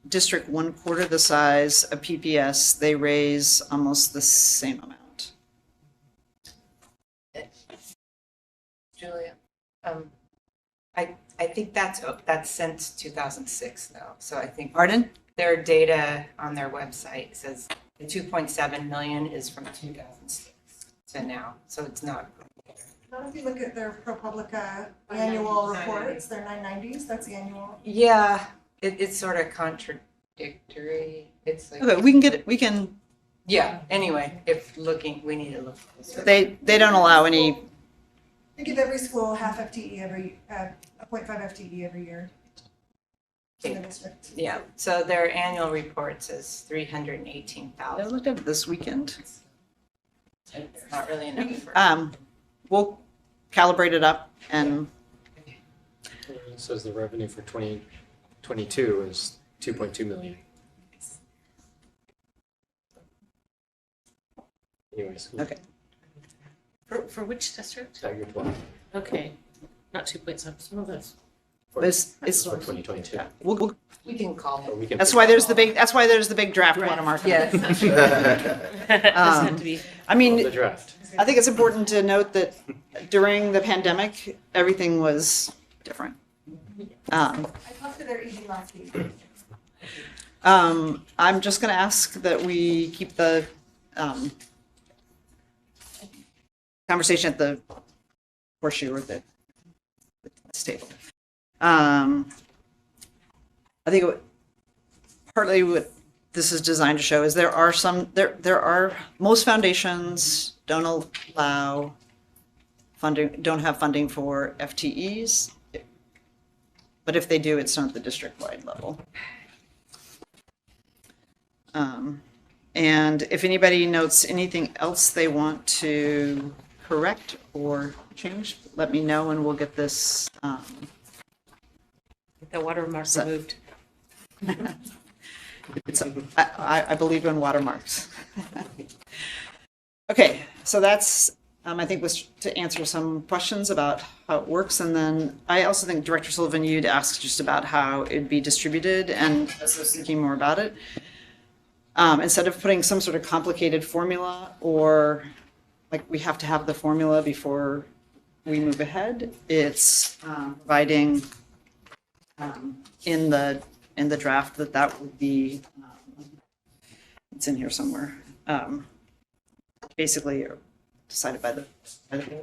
district 1/4 the size of PPS, they raise almost the same amount. Julia, I think that's since 2006 though. So I think Pardon? their data on their website says the 2.7 million is from 2006 to now. So it's not. Not if you look at their ProPublica annual reports, their 990s, that's the annual. Yeah, it's sort of contradictory. It's like. Okay, we can. Yeah, anyway, we need to look closer. They don't allow any. They give every school half FTE a 0.5 FTE every year in the district. Yeah, so their annual report says I 318,000. looked at it this weekend. It's not really enough for. We'll calibrate it up and It says the revenue for 2022 is 2.2 million. Anyways. Okay. For which district? Tiger 12. Okay, not 2.7, some of those. It's For 2022. We can call Or it. we can that's pick- why there's the big draft watermark. Yes. Doesn't have to be. I mean, the draft. I think it's important to note that during the pandemic, everything was different. I talked to their ED last week. I'm just going to ask that we keep the conversation at the horseshoe or the table. I think partly what this is designed to show is there are most foundations don't allow funding, don't have funding for FTEs, but if they do, it's not at the district-wide level. And if anybody notes anything else they want to correct or change, let me know and we'll get this. Get the watermark removed. I believe in watermarks. Okay, so that's, I think, was to answer some questions about how it works. And then I also think Director Sullivan, you'd asked just about how it'd be distributed, and as I was thinking more about it, instead of putting some sort of complicated formula or like we have to have the formula before we move ahead, it's providing in the draft that would be, it's in here somewhere, basically decided by the board.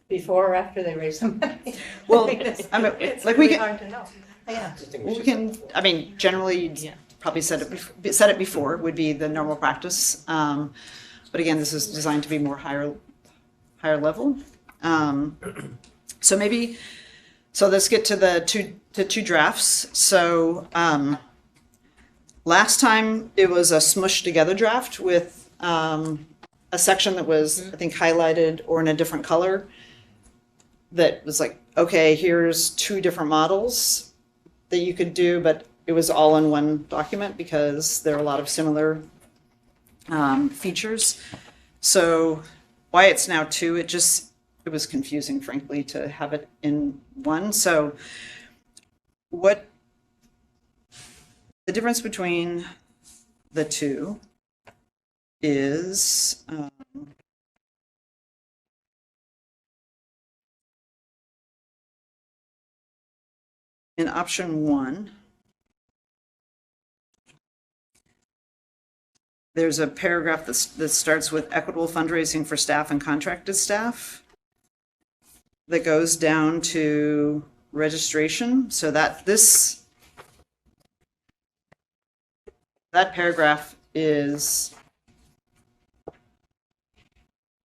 Before or after they raise some money? Well, I mean, It's like we really can, hard to know. Yeah. we can, I mean, generally, Yeah. probably said it before would be the normal practice. But again, this is designed to be more higher level. So maybe, so let's get to the two drafts. So last time it was a smushed together draft with a section that was, I think, highlighted or in a different color that was like, okay, here's two different models that you could do, but it was all in one document because there are a lot of similar features. So why it's now two, it was confusing, frankly, to have it in one. So what the difference between the two is in option one, there's a paragraph that starts with equitable fundraising for staff and contracted staff that goes down to registration, so that that paragraph is,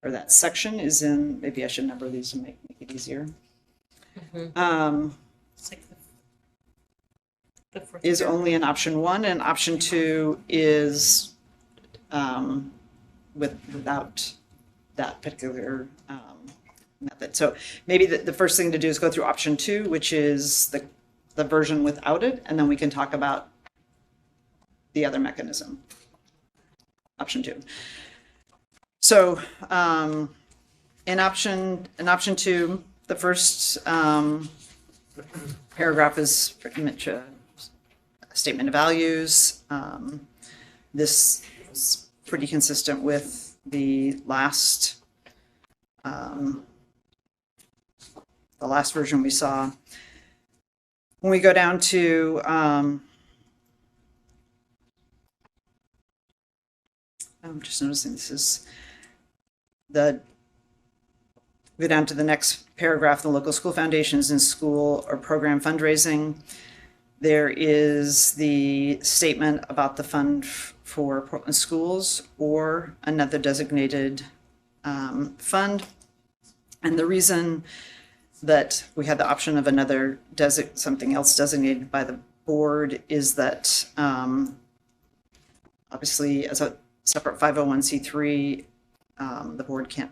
or that section is in, maybe I should number these to make it easier. It's like the fourth Is paragraph. only in option one, and option two is without that particular method. So maybe the first thing to do is go through option two, which is the version without it, and then we can talk about the other mechanism. Option two. So in option two, the first paragraph is pretty much a statement of values. This is pretty consistent with the last version we saw. When we go down to I'm just noticing this is go down to the next paragraph, the local school foundations and school or program fundraising. There is the statement about the fund for Portland schools or another designated fund. And the reason that we had the option of another something else designated by the board is that obviously as a separate 501c3, the board can't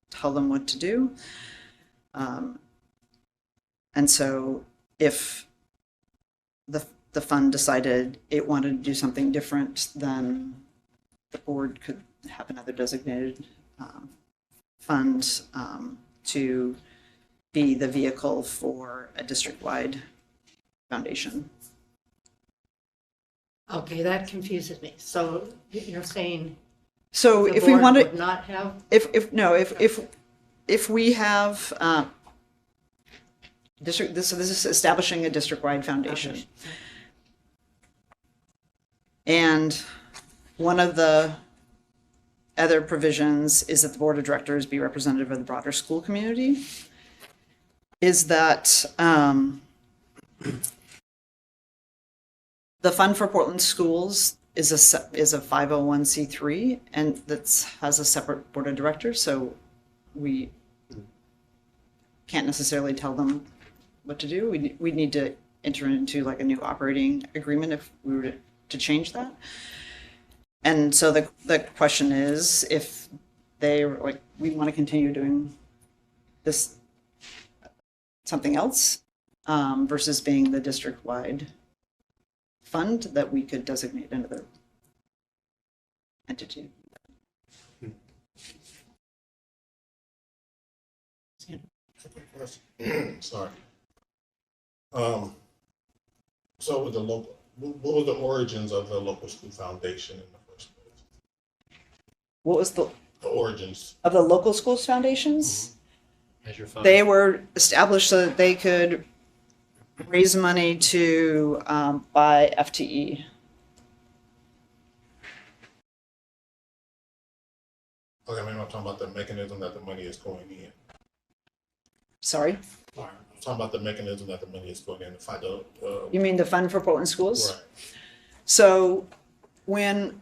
tell them what to do. And so if the fund decided it wanted to do something different, then the board could have another designated fund to be the vehicle for a district-wide foundation. Okay, that confuses me. So you're saying So the if we board want would to, not have, if we have district, this is establishing a district-wide foundation. And one of the other provisions is that the board of directors be representative of the broader school community. Is that the Fund for Portland Schools is a 501c3 and that has a separate board of directors, so we can't necessarily tell them what to do. We need to enter into like a new operating agreement if we were to change that. And so the question is if they were like, we want to continue doing this, something else, versus being the district-wide fund, that we could designate another entity. Sorry. So with the local, what were the origins of the local school foundation in the first place? What was the origins of the local schools foundations? Measure 5. They were established so that they could raise money to buy FTE. Okay, maybe I'm talking about the mechanism that the money is going in. Sorry, I'm talking about the mechanism that the money is going in. If I don't, you mean the Fund for Portland Schools? right. So when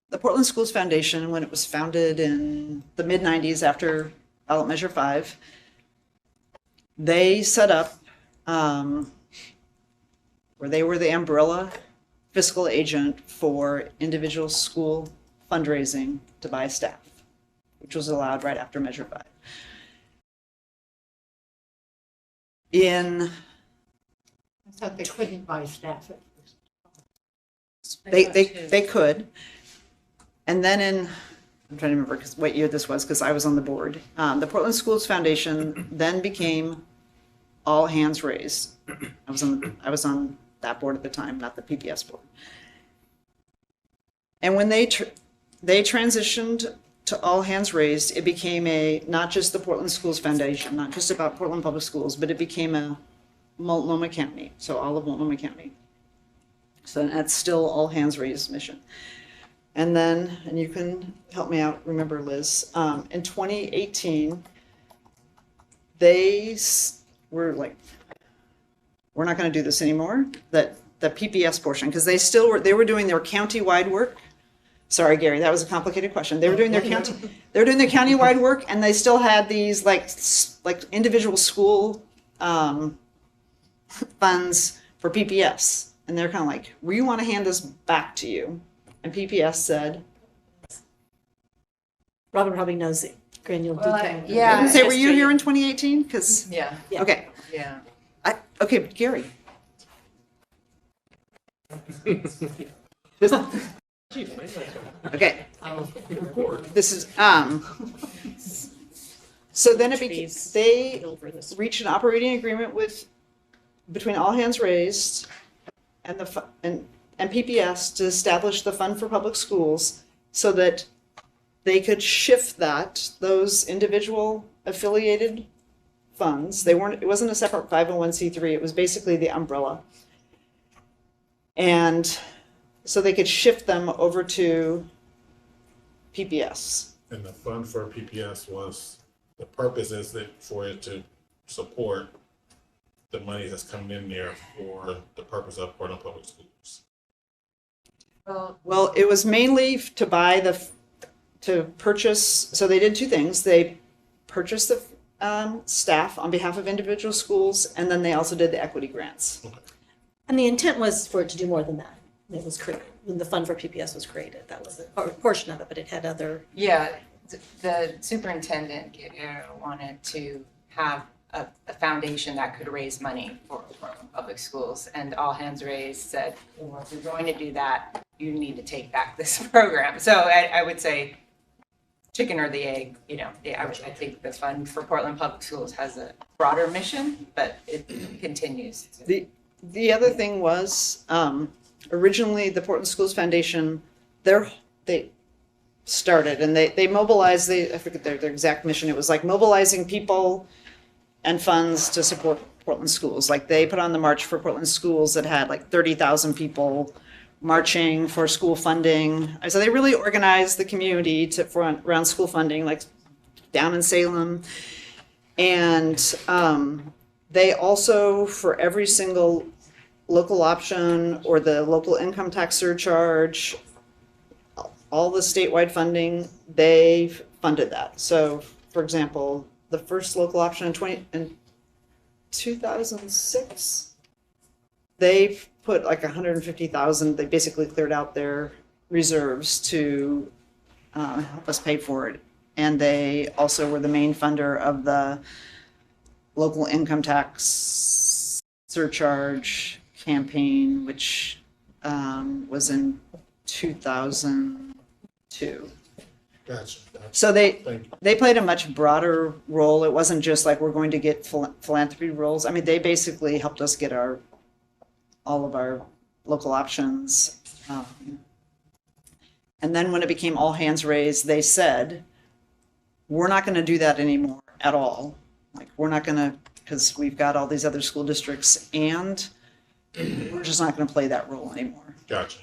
the Portland Schools Foundation, when it was founded in the mid-90s after ballot measure 5, they set up where they were the umbrella fiscal agent for individual school fundraising to buy staff, which was allowed right after measure 5. I thought they couldn't buy staff at first. They could. And then I'm trying to remember what year this was because I was on the board. The Portland Schools Foundation then became All Hands Raised. I was on that board at the time, not the PPS board. And when they transitioned to All Hands Raised, it became not just the Portland Schools Foundation, not just about Portland Public Schools, but it became a Multnomah County, so all of Multnomah County. So that's still All Hands Raised mission. And then, and you can help me out, remember Liz, in 2018, they were like, we're not going to do this anymore, that the PPS portion, because they were doing their county-wide work. Sorry, Gary, that was a complicated question. They were doing their county-wide work, and they still had these like individual school funds for PPS. And they're kind of like, we want to hand this back to you. And PPS said, Robin probably knows the granular detail. Yeah. say, were you here in 2018? Because, Yeah, okay. yeah. Okay, but Gary. Okay. This is, so then it became, they reached an operating agreement between All Hands Raised and and PPS to establish the Fund for Public Schools so that they could shift those individual affiliated funds. It wasn't a separate 501c3, it was basically the umbrella. And so they could shift them over to PPS. And the fund for PPS was, the purpose is for it to support the money that's coming in there for the purpose of Portland Public Schools. Well, it was mainly to purchase, so they did two things. They purchased the staff on behalf of individual schools, and then they also did the equity grants. And the intent was for it to do more than that. It was created, when the fund for PPS was created, that was a portion of it, but it had other. Yeah, the superintendent wanted to have a foundation that could raise money for public schools, and all hands raised said, well, if you're going to do that, you need to take back this program. So I would say chicken or the egg, I think the fund for Portland Public Schools has a broader mission, but it continues. The other thing was, originally the Portland Schools Foundation, they started and they mobilized, I forget their exact mission. It was like mobilizing people and funds to support Portland schools. Like they put on the March for Portland Schools that had like 30,000 people marching for school funding. So they really organized the community around school funding, like down in Salem. And they also, for every single local option or the local income tax surcharge, all the statewide funding, they funded that. So, for example, the first local option in 2006, they put like 150,000. They basically cleared out their reserves to help us pay for it. And they also were the main funder of the local income tax surcharge campaign, which was in 2002. Gotcha. So they played a much broader role. It wasn't just like we're going to get philanthropy roles. I mean, they basically helped us get all of our local options. And then when it became all hands raised, they said, we're not going to do that anymore at all. Like, we're not going to, because we've got all these other school districts, and we're just not going to play that role anymore. Gotcha.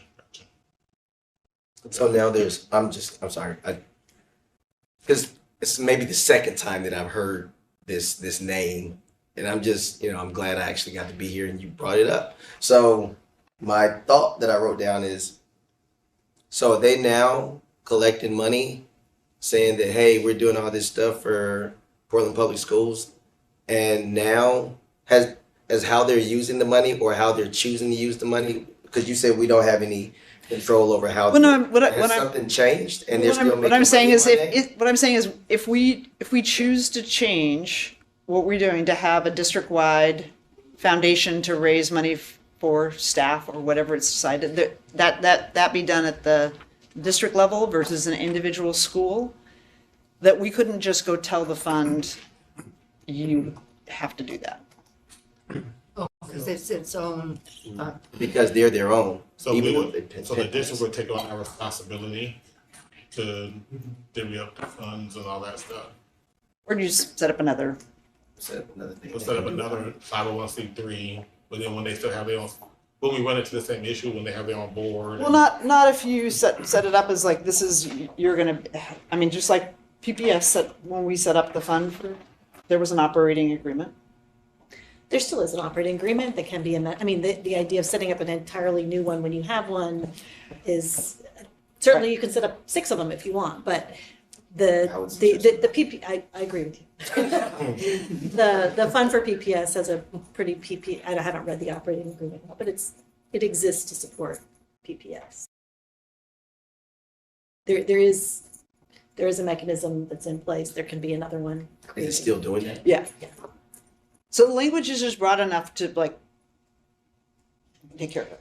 So now I'm sorry, because it's maybe the second time that I've heard this name, and I'm glad I actually got to be here and you brought it up. So my thought that I wrote down is, so are they now collecting money, saying that, hey, we're doing all this stuff for Portland Public Schools, and now has how they're using the money or how they're choosing to use the money? Because you said we don't have any control over how. Has something changed, and they're still making what I'm saying money is one day? what I'm saying is if we choose to change what we're doing to have a district-wide foundation to raise money for staff or whatever it's decided, that be done at the district level versus an individual school, that we couldn't just go tell the fund you have to do that. Oh, because it's its own, Because they're their own. So even the if they district would take on our responsibility to divvy up the funds and all that stuff. Or do you just set up another? Set up another thing. We'll set up another 501c3, but then when they still have their own, when we run into the same issue, when they have their own board. Well, not if you set it up as like, this is, you're gonna, I mean, just like PPS when we set up the fund there was an operating agreement. There still is an operating agreement that can be the idea of setting up an entirely new one when you have one is, certainly you can set up 6 of them if you want, but the PP, I agree with you. The fund for PPS has a pretty I haven't read the operating agreement, but it exists to support PPS. There is a mechanism that's in place. There can be another one created. Is it still doing that? Yeah. So the language is just broad enough to like take care of it.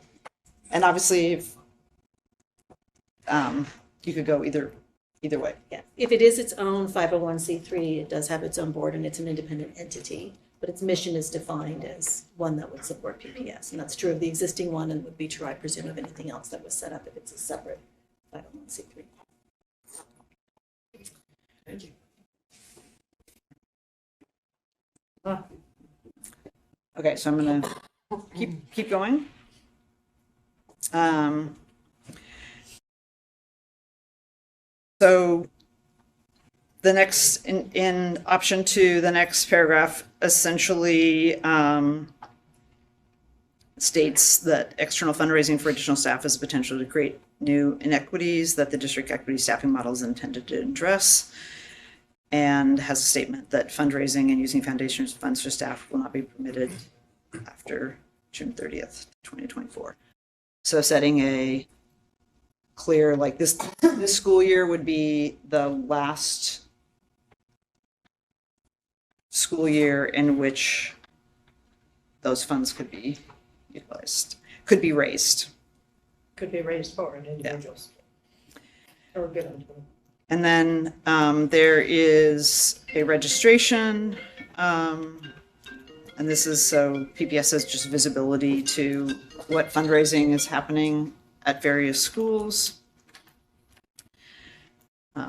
And obviously, if you could go either way. Yeah, if it is its own 501c3, it does have its own board and it's an independent entity, but its mission is defined as one that would support PPS. And that's true of the existing one and would be true, I presume, of anything else that was set up if it's a separate 501c3. Thank you. Okay, so I'm gonna keep going. So the next in option 2, the next paragraph essentially states that external fundraising for additional staff has the potential to create new inequities that the district equity staffing model is intended to address, and has a statement that fundraising and using foundation funds for staff will not be permitted after June 30th, 2024. So setting a clear, like this school year would be the last school year in which those funds could be utilized, could be raised. Could be raised for individuals. Or given to them. And then there is a registration, and this is so PPS has just visibility to what fundraising is happening at various schools.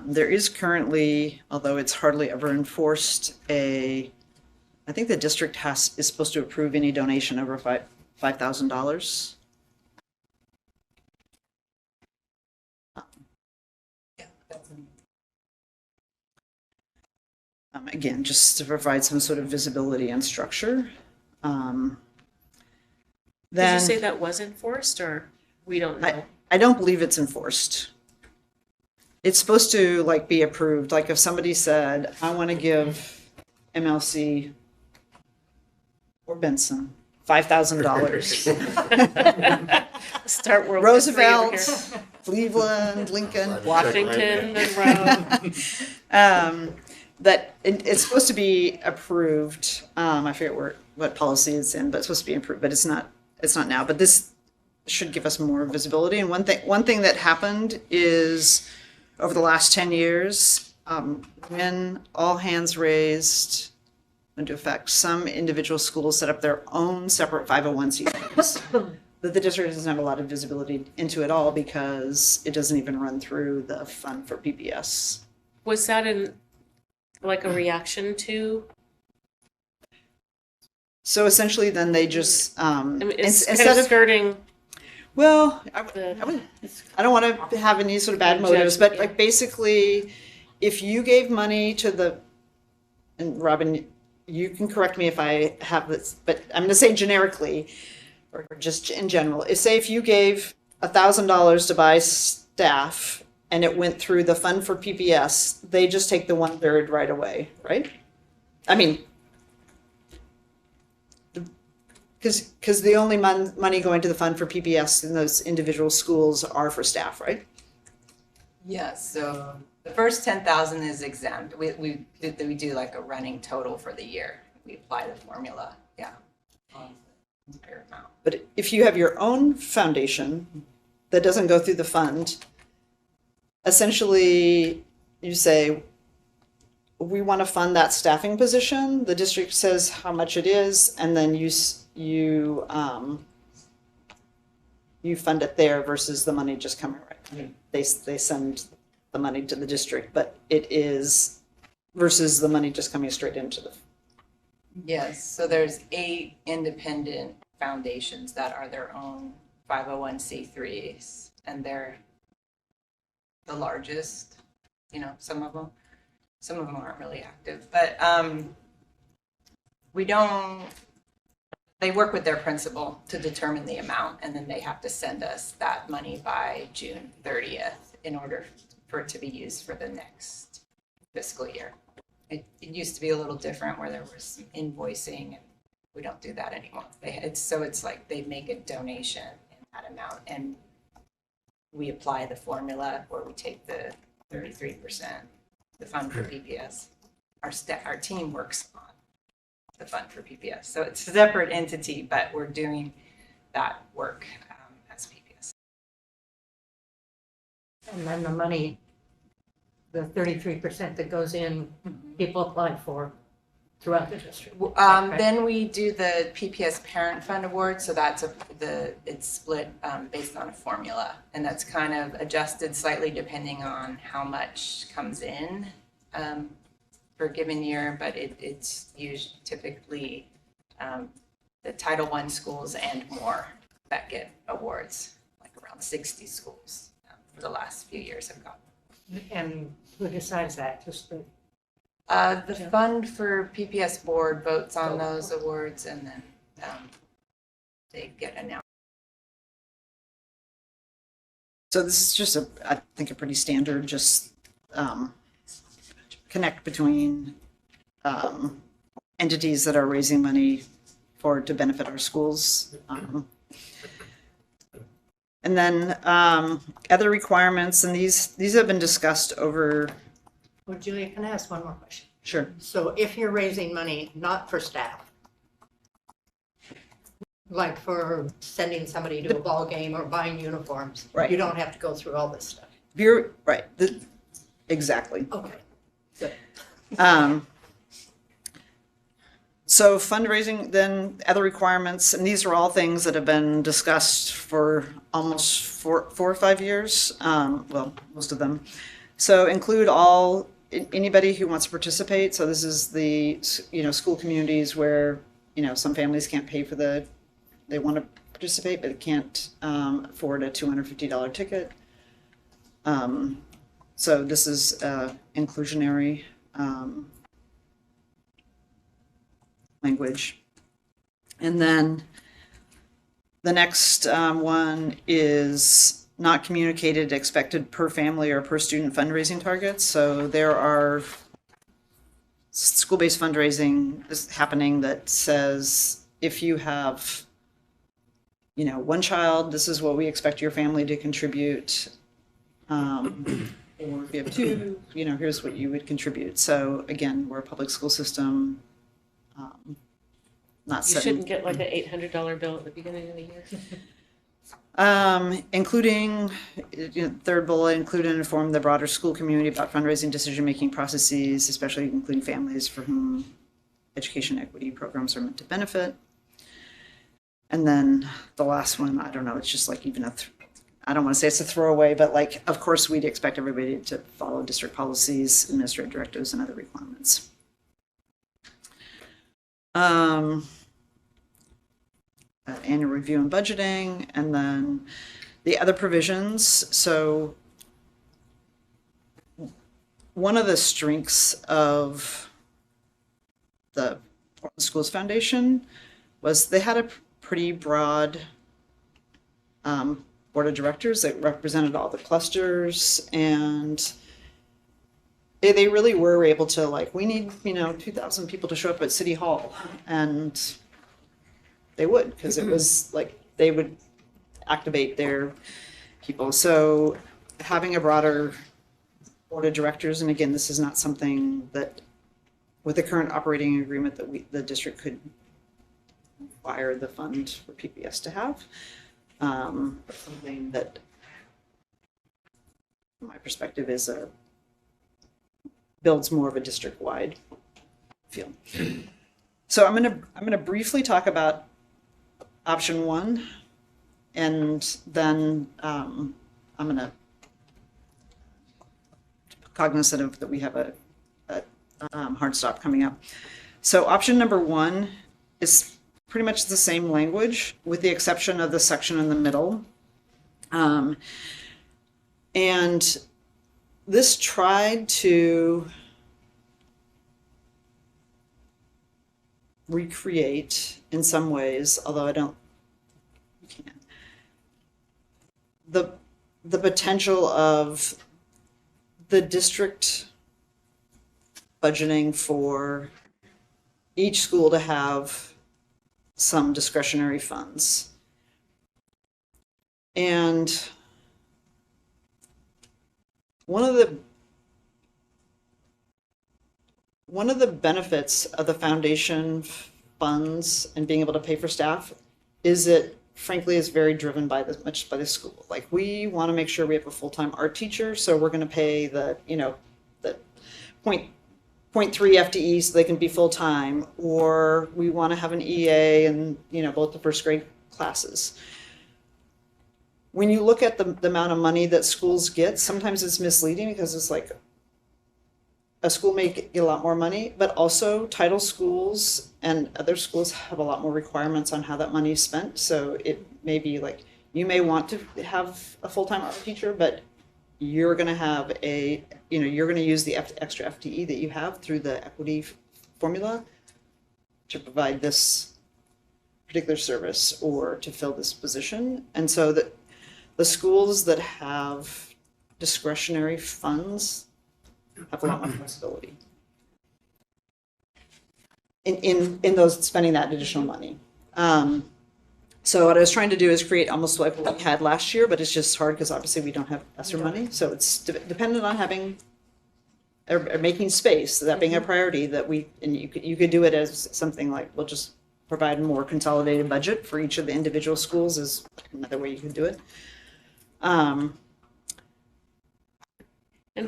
There is currently, although it's hardly ever enforced, I think the district is supposed to approve any donation over $5,000. Again, just to provide some sort of visibility and structure. Did Then you say that was enforced, or we don't know? I don't believe it's enforced. It's supposed to like be approved. Like if somebody said, I want to give MLC or Benson $5,000. Start World War III over Roosevelt, here. Cleveland, Lincoln, Washington, Monroe. that it's supposed to be approved. I forget what policy it's in, but it's supposed to be approved, but it's not now. But this should give us more visibility. And one thing that happened is over the last 10 years, when all hands raised into effect, some individual schools set up their own separate 501c3s that the district doesn't have a lot of visibility into at all because it doesn't even run through the fund for PPS. Was that in like a reaction to? So essentially, then they just I mean, it's kind instead of of skirting. well, I the, don't want to have any sort of bad motives, but like basically, if you gave money to the, and Robin, you can correct me if I have this, but I'm going to say generically, or just in general. If you gave $1,000 to buy staff and it went through the fund for PPS, they just take the 1/3 right away, right? I mean, because the only money going to the fund for PPS in those individual schools are for staff, right? Yes, so the first 10,000 is exempt. We do like a running total for the year. We apply the formula, yeah. Entire amount. But if you have your own foundation that doesn't go through the fund, essentially you say, we want to fund that staffing position. The district says how much it is, and then you fund it there versus the money just coming right. I mean, they send the money to the district, but it is versus the money just coming straight into the. Yes, so there's 8 independent foundations that are their own 501c3s, and they're the largest, some of them aren't really active, but they work with their principal to determine the amount, and then they have to send us that money by June 30th in order for it to be used for the next fiscal year. It used to be a little different where there was some invoicing, and we don't do that anymore. It's like they make a donation in that amount, and we apply the formula where we take the 33%, the fund for PPS. Our team works on the fund for PPS. So it's a separate entity, but we're doing that work as PPS. And then the money, the 33% that goes in, people apply for throughout the district. Then we do the PPS Parent Fund Award. So it's split based on a formula, and that's kind of adjusted slightly depending on how much comes in for a given year, but it's usually typically the Title I schools and more that get awards, like around 60 schools for the last few years have gotten. And who decides that? Just the fund for PPS board votes on those awards, and then they get announced. So this is just I think a pretty standard, just connect between entities that are raising money to benefit our schools. And then other requirements, and these have been discussed over. Well, Julia, can I ask one more question? Sure. So if you're raising money not for staff, like for sending somebody to a ball game or buying uniforms, Right. you don't have to go through all this stuff. You're right. Exactly. Okay, good. So fundraising, then other requirements, and these are all things that have been discussed for almost 4 or 5 years. Well, most of them. So include anybody who wants to participate. So this is the, school communities where, some families can't pay for they want to participate, but can't afford a $250 ticket. So this is inclusionary language. And then the next one is not communicated expected per family or per student fundraising targets. So there are school-based fundraising is happening that says if you have, one child, this is what we expect your family to contribute. Or if you have 2, here's what you would contribute. So again, we're a public school system. Not You setting, shouldn't get like an $800 bill at the beginning of the year. including third bullet, include and inform the broader school community about fundraising decision-making processes, especially including families for whom education equity programs are meant to benefit. And then the last one, I don't know, it's just like even I don't want to say it's a throwaway, but like, of course, we'd expect everybody to follow district policies, administrative directives, and other requirements. Annual review and budgeting, and then the other provisions. So one of the strengths of the Portland Schools Foundation was they had a pretty broad board of directors that represented all the clusters, and they really were able to, like, we need 2,000 people to show up at City Hall, and they would, because it was like they would activate their people. So having a broader board of directors, and again, this is not something that with the current operating agreement that the district could require the fund for PPS to have, but something that from my perspective is builds more of a district-wide feel. So I'm gonna briefly talk about option 1, and then I'm gonna cognizant of that we have a hard stop coming up. So option number 1 is pretty much the same language with the exception of the section in the middle. And this tried to recreate in some ways, although you can't, the potential of the district budgeting for each school to have some discretionary funds. And one of the benefits of the foundation funds and being able to pay for staff is it frankly is very driven by the school. Like, we want to make sure we have a full-time art teacher, so we're going to pay the 0.3 FTE so they can be full-time, or we want to have an EA in both the first grade classes. When you look at the amount of money that schools get, sometimes it's misleading because it's like a school may get a lot more money, but also title schools and other schools have a lot more requirements on how that money is spent. So it may be like, you may want to have a full-time art teacher, but you're going to have you're going to use the extra FTE that you have through the equity formula to provide this particular service or to fill this position. And so the schools that have discretionary funds have a lot more flexibility in those spending that additional money. So what I was trying to do is create almost like what we had last year, but it's just hard because obviously we don't have ESSER money. So it's dependent on having, or making space, that being a priority, that we, and you could do it as something like, we'll just provide a more consolidated budget for each of the individual schools is another way you could do it. And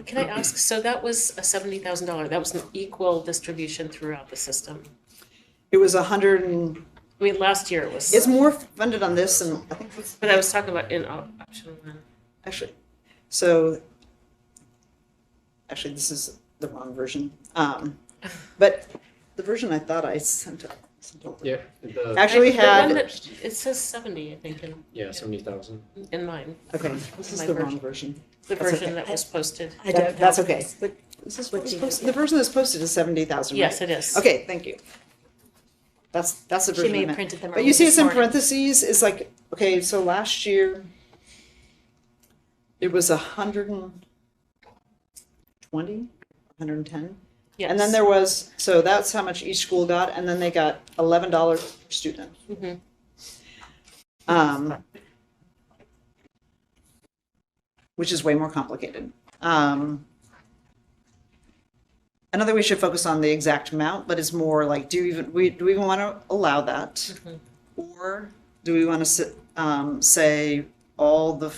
can I ask, so that was a $70,000, that was an equal distribution throughout the system? It was 100 and, I mean, last year it was. it's more funded on this, and I think it's But I was talking about in option one. actually, so, actually, this is the wrong version. But the version I thought I sent over. Yeah. Actually The one had, that, it says 70, I think, Yeah, 70,000. in mine, okay, this is My the version. wrong version. the That's version okay. that was posted. I don't That's know. okay. This is what's posted, the version that's posted is 70,000, right? Yes, it is. Okay, thank you. That's the She version may I have meant. printed them But early you see this it's in morning. parentheses, it's like, okay, so last year, it was 120, 110. Yes. And then there was, so that's how much each school got, and then they got $11 per student. Mhm. Which is way more complicated. Another we should focus on the exact amount, but it's more like, do we even want to allow that? Or do we want to say all the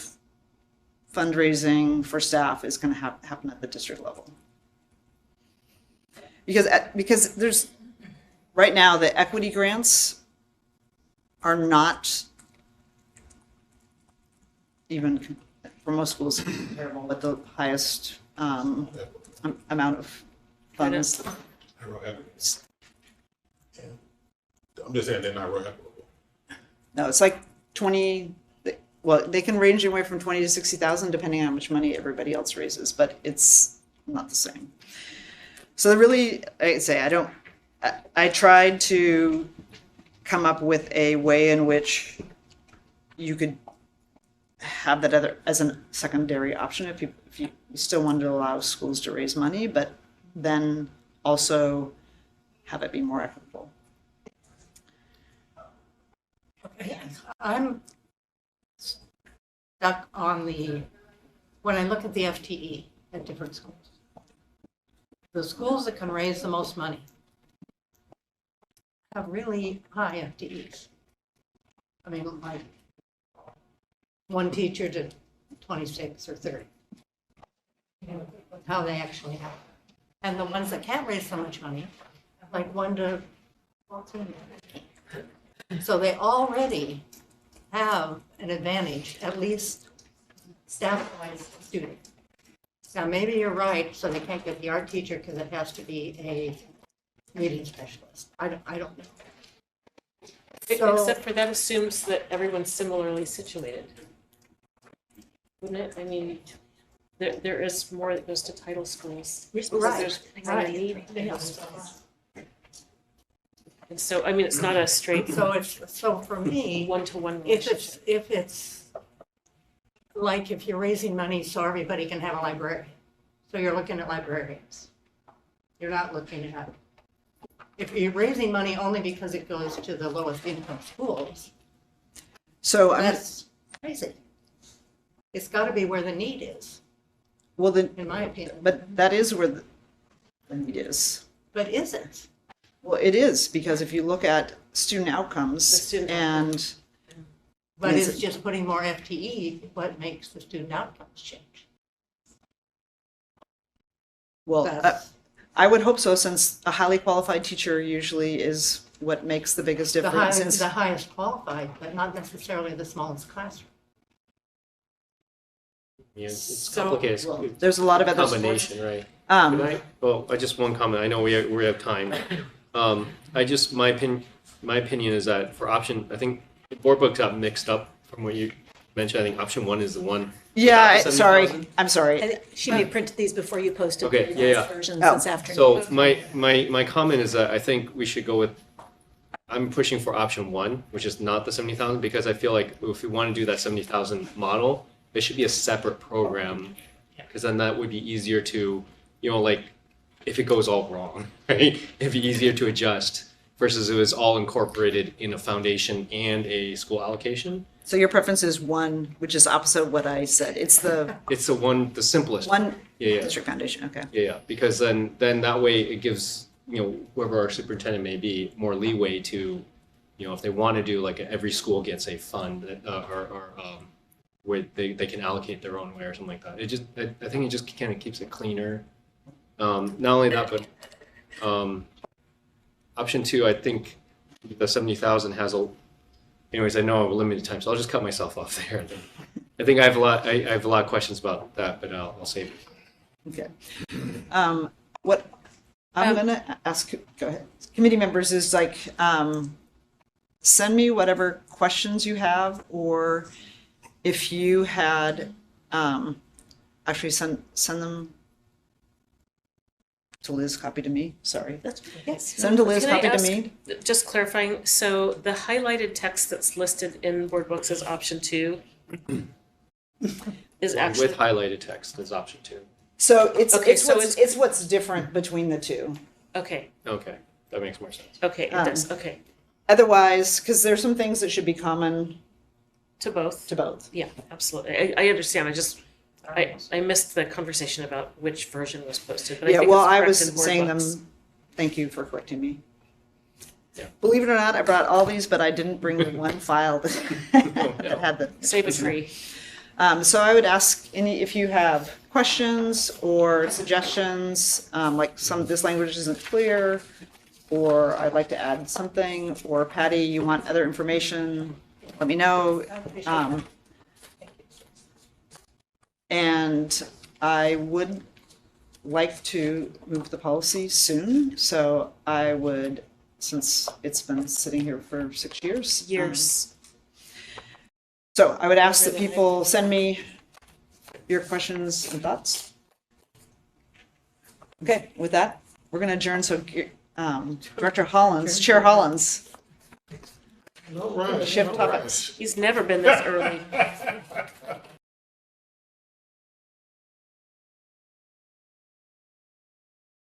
fundraising for staff is going to happen at the district level? Because there's, right now, the equity grants are not even, for most schools, comparable with the highest amount of funds. They're real equitable. I'm just saying they're not real equitable. No, it's like 20, well, they can range anywhere from 20 to 60,000 depending on how much money everybody else raises, but it's not the same. So really, I say, I tried to come up with a way in which you could have that other as a secondary option if you still wanted to allow schools to raise money, but then also have it be more equitable. Okay, I'm stuck on when I look at the FTE at different schools. The schools that can raise the most money have really high FTEs. I mean, like one teacher to 26 or 30. How they actually have. And the ones that can't raise so much money, like 1 to 14. So they already have an advantage, at least staff-wise student. Now, maybe you're right, so they can't get the art teacher because it has to be a reading specialist. I don't know. So- Except for that assumes that everyone's similarly situated. Wouldn't it? I mean, there is more that goes to title schools. Because there's more need. Yes. And so, I mean, it's not a straight So for me, one-to-one if relationship. it's like if you're raising money so everybody can have a library, so you're looking at librarians. You're not looking at, if you're raising money only because it goes to the lowest income schools, So that's crazy. It's got to be where the need is, well, then, in my opinion. but that is where the need is. But is it? Well, it is, because if you look at student outcomes The student and, But Is it's it- just putting more FTE what makes the student outcomes change. well, That's I would hope so, since a highly qualified teacher usually is what makes the biggest the difference. Since- highest qualified, but not necessarily the smallest classroom. Yeah, it's So- complicated. well, It's there's a lot of a other combination, right? Um, Well, I just one comment. I know we have time. My opinion is that for option, I think the board book got mixed up from what you mentioned. I think option one is the one. yeah, without the sorry, 70,000. I'm sorry. I think she may have printed these before you posted Okay, the yeah, last yeah. versions Oh. this afternoon. So my comment is that I think we should go with, I'm pushing for option one, which is not the 70,000, because I feel like if we want to do that 70,000 model, it should be a separate program, because then that would be easier to, like, if it goes all wrong, right? It'd be easier to adjust versus it was all incorporated in a foundation and a school allocation. So your preference is one, which is opposite of what I said. It's the It's the simplest. one Yeah. district foundation, okay. Yeah, because then that way it gives, whoever our superintendent may be, more leeway to, if they want to do like every school gets a fund or where they can allocate their own way or something like that. I think it just kind of keeps it cleaner. Not only that, but option 2, I think the 70,000 has anyways, I know I have a limited time, so I'll just cut myself off there. I think I have a lot of questions about that, but I'll save it. Okay. What I'm gonna ask, go ahead, committee members is like, send me whatever questions you have, or if you had, actually send them to Liz, copy to me, sorry. Yes. Send to Liz, Can I copy to ask, me. just clarifying, so the highlighted text that's listed in board books as option 2 is actually, With highlighted text is option 2. So it's, Okay, it's so what's, what's different between the two. okay, Okay, that makes more sense. okay, it does, okay, Otherwise, because there's some things that should be common to both. to both. Yeah, absolutely. I understand. I missed the conversation about which version was posted, but I Yeah, think well, it's I correct was in board saying books. them, thank you for correcting me. Yeah. Believe it or not, I brought all these, but I didn't bring the one file that had the. Save it free. So I would ask if you have questions or suggestions, like this language isn't clear, or I'd like to add something, or Patty, you want other information, let me know. And I would like to move the policy soon, so I would, since it's been sitting here for 6 years. Years. So I would ask that people send me your questions and thoughts. Okay, with that, we're gonna adjourn, so Director Hollins, Chair Hollins. All right. Shift all right. topics. He's never been this early.